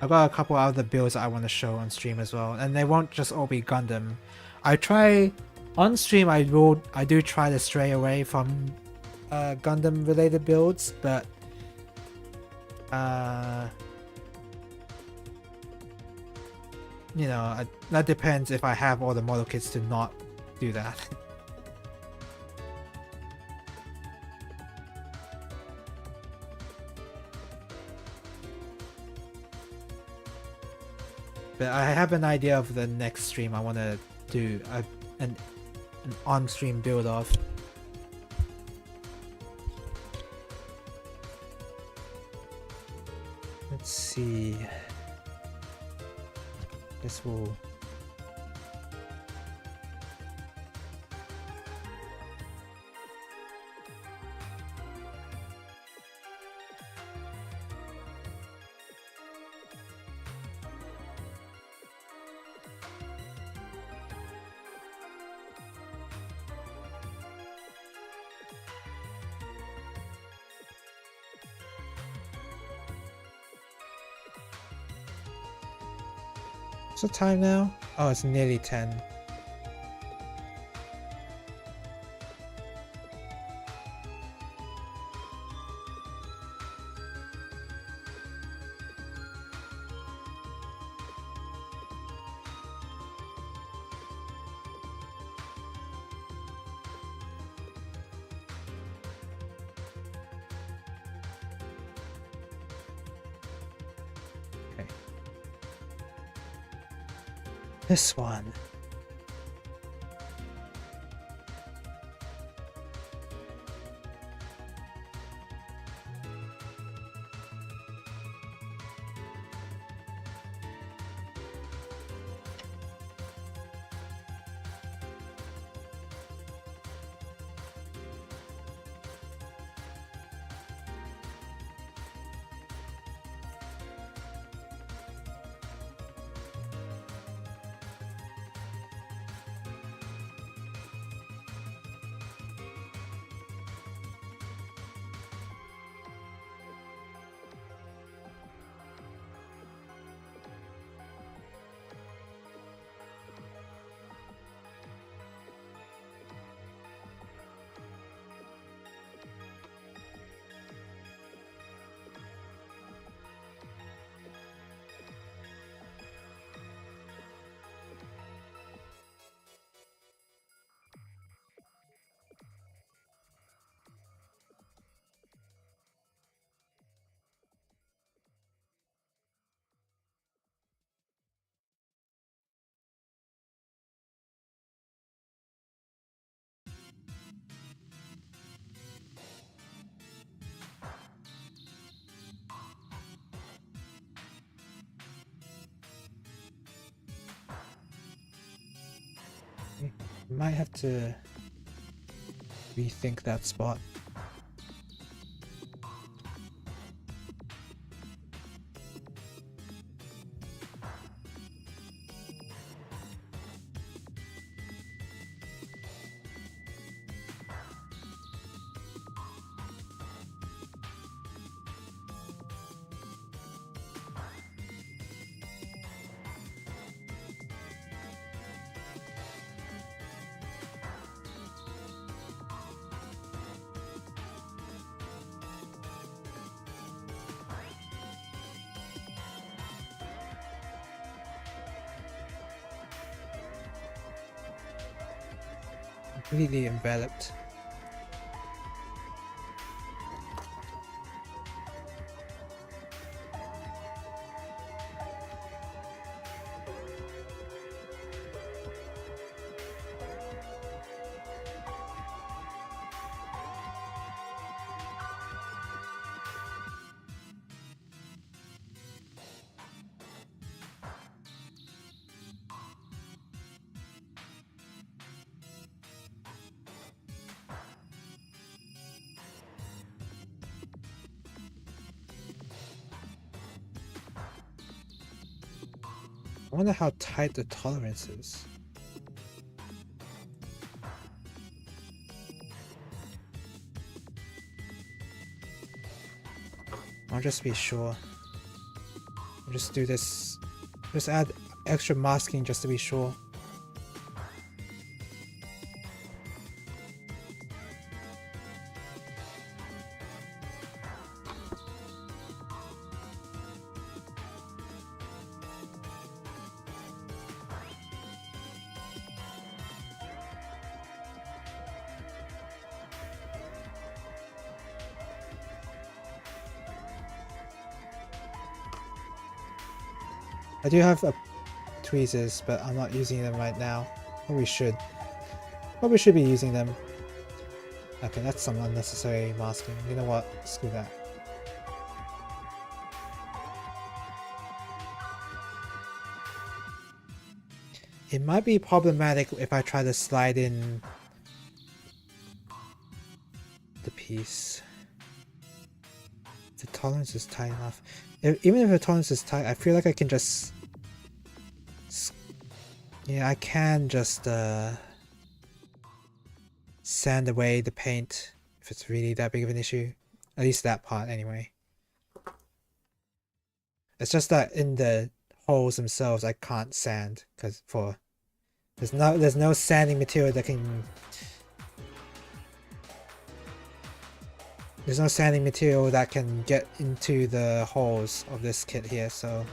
[SPEAKER 1] I've got a couple other builds that I want to show on stream as well, and they won't just all be Gundam. I try on stream. I do try to stray away from Gundam related builds, but you know, that depends if I have all the model kits to not do that. But I have an idea of the next stream I want to do an on-stream build of. Let's see. This will... What's the time now? Oh, it's nearly 10. Okay. This one. Might have to rethink that spot. Completely enveloped. I wonder how tight the tolerance is. I'll just be sure. I'll just do this. Just add extra masking just to be sure. I do have tweezers, but I'm not using them right now. Probably should. Probably should be using them. Okay, that's some unnecessary masking. You know what? Screw that. It might be problematic if I try to slide in the piece. The tolerance is tight enough. Even if the tolerance is tight, I feel like I can just... Yeah, I can just sand away the paint if it's really that big of an issue. At least that part anyway. It's just that in the holes themselves I can't sand because there's no sanding material that can... There's no sanding material that can get into the holes of this kit here, so...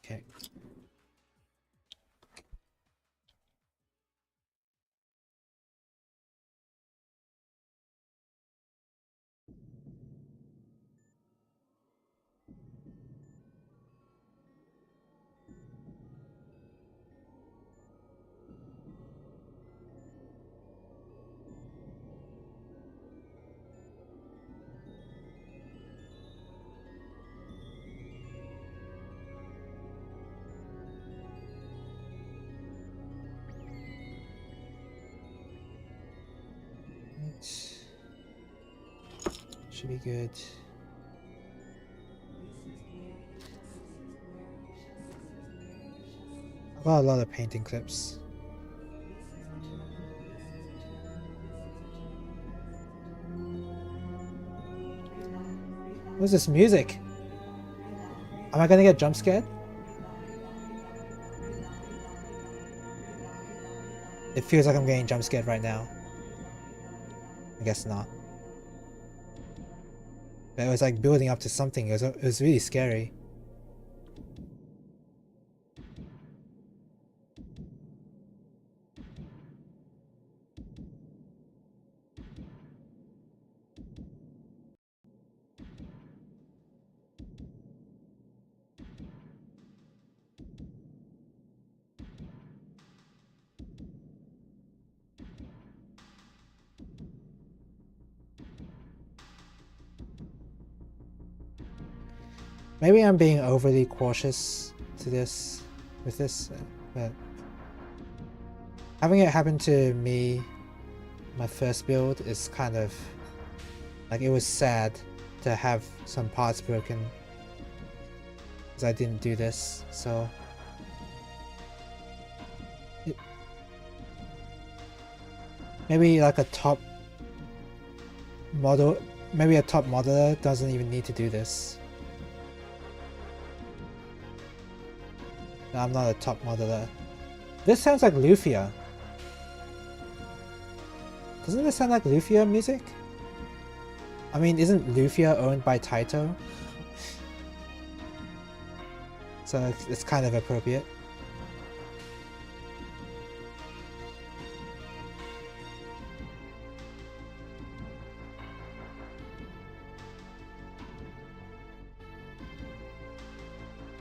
[SPEAKER 1] Okay. Should be good. I've got a lot of painting clips. What's this music? Am I gonna get jump scared? It feels like I'm getting jump scared right now. I guess not. But it was like building up to something. It was really scary. Maybe I'm being overly cautious with this, but having it happen to me, my first build, is kind of like, it was sad to have some parts broken because I didn't do this. So maybe like a top model, maybe a top modeler doesn't even need to do this. No, I'm not a top modeler. This sounds like Lufia. Doesn't this sound like Lufia music? I mean, isn't Lufia owned by Taito? So it's kind of appropriate.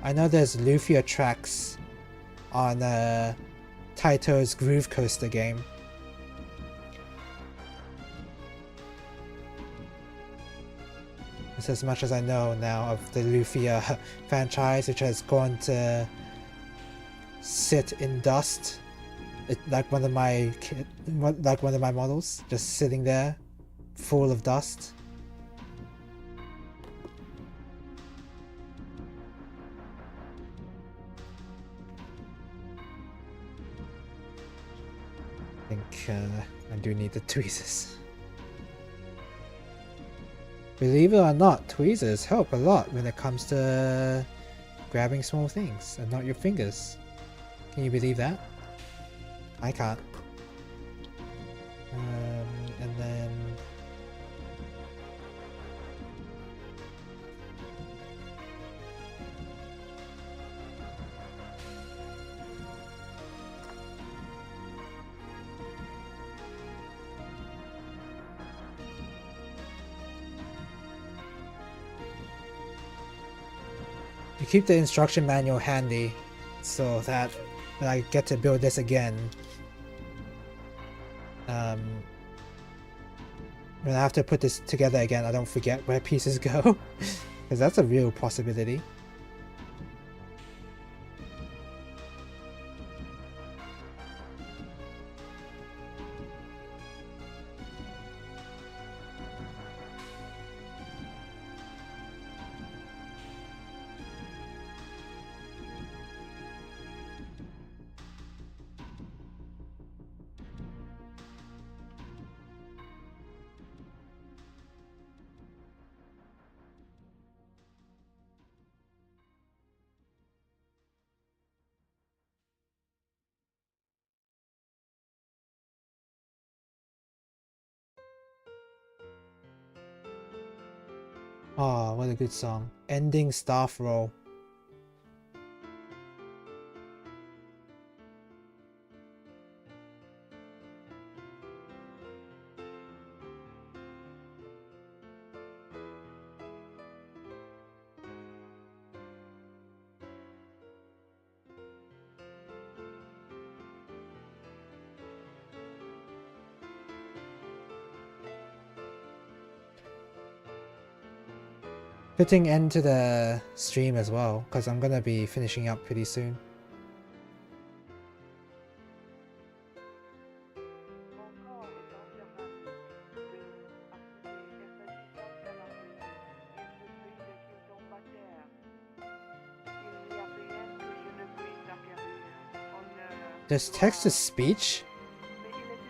[SPEAKER 1] I know there's Lufia tracks on Taito's Groove Coaster game. It's as much as I know now of the Lufia franchise, which has gone to sit in dust. Like one of my models, just sitting there, full of dust. I think I do need the tweezers. Believe it or not, tweezers help a lot when it comes to grabbing small things and not your fingers. Can you believe that? I can't. And then... you keep the instruction manual handy so that when I get to build this again, when I have to put this together again, I don't forget where pieces go, because that's a real possibility. Oh, what a good song. Ending Staff Roll. Putting end to the stream as well, because I'm gonna be finishing up pretty soon. There's text to speech?
[SPEAKER 2] Mais il était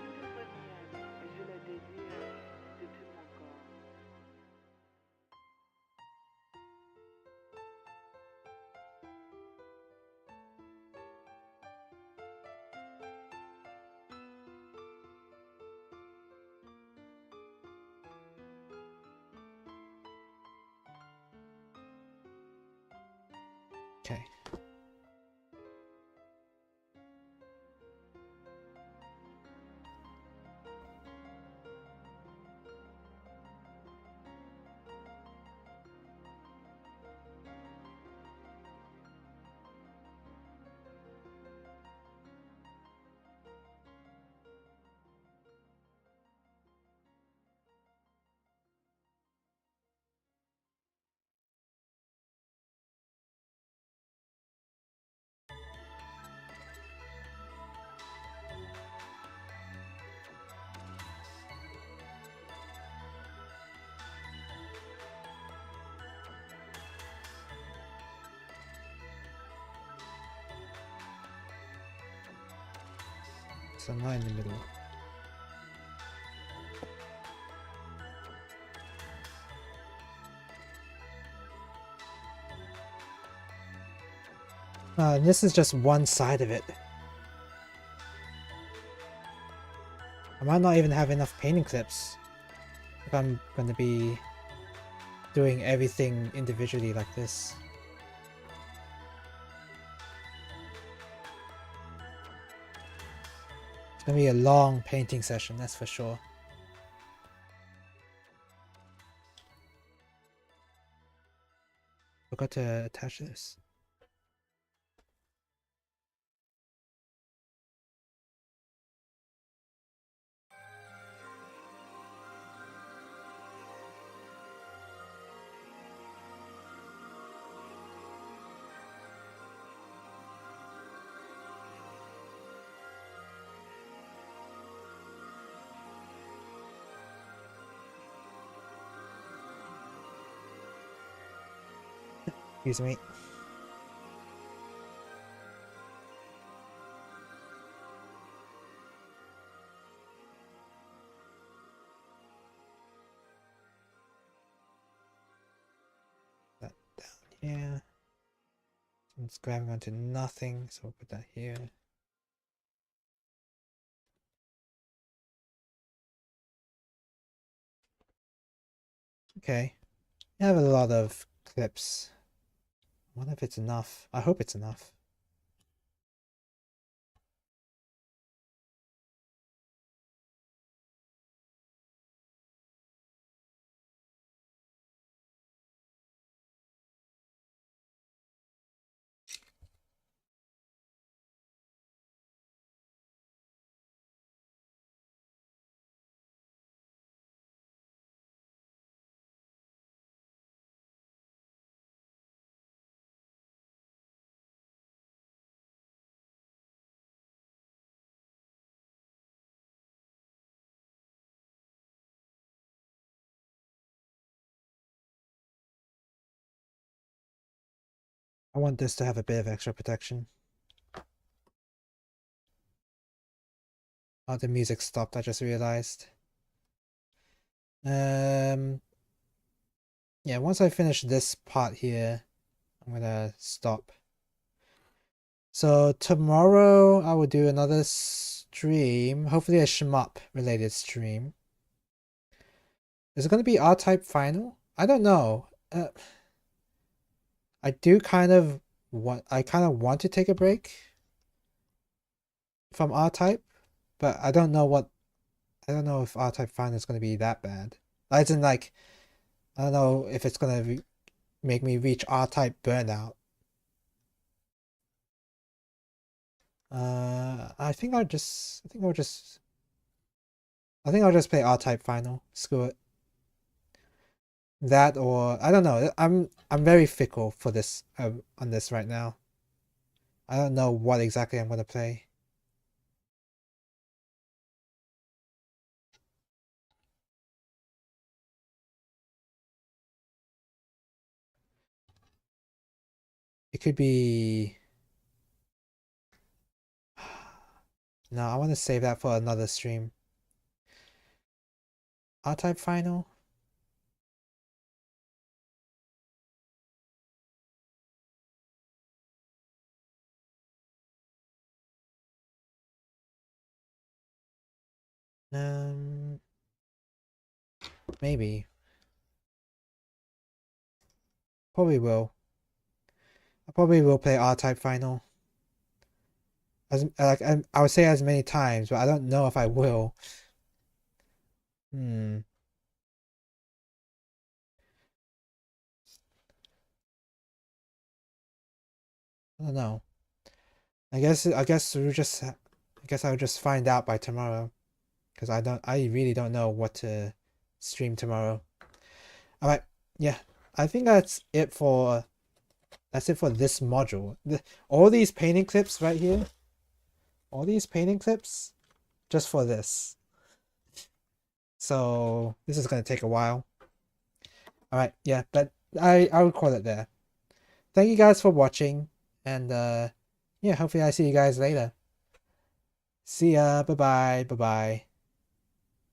[SPEAKER 2] gentil, très bien. Et je l'ai dédié de tout mon corps.
[SPEAKER 1] Okay. So I'm not in the middle. This is just one side of it. I might not even have enough painting clips if I'm gonna be doing everything individually like this. It's gonna be a long painting session, that's for sure. Forgot to attach this. Excuse me. That down here. It's grabbing onto nothing, so we'll put that here. Okay. I have a lot of clips. I wonder if it's enough. I hope it's enough. I want this to have a bit of extra protection. Oh, the music stopped, I just realized. Yeah, once I finish this part here, I'm gonna stop. So tomorrow I will do another stream, hopefully a shmup related stream. Is it gonna be R-Type final? I don't know. I do kind of want to take a break from R-Type, but I don't know if R-Type final is gonna be that bad. As in, like, I don't know if it's gonna make me reach R-Type burnout. I think I'll just play R-Type final. Screw it. That, or I don't know. I'm very fickle for this on this right now. I don't know what exactly I'm gonna play. It could be No, I want to save that for another stream. R-Type final? Maybe. Probably will. I probably will play R-Type final. I would say as many times, but I don't know if I will. I don't know. I guess I'll just find out by tomorrow, because I really don't know what to stream tomorrow. All right, yeah, I think that's it for this module. All these painting clips right here, all these painting clips, just for this. So this is gonna take a while. All right, yeah, but I'll call it there. Thank you guys for watching, and yeah, hopefully I see you guys later. See ya. Bye bye. Bye bye.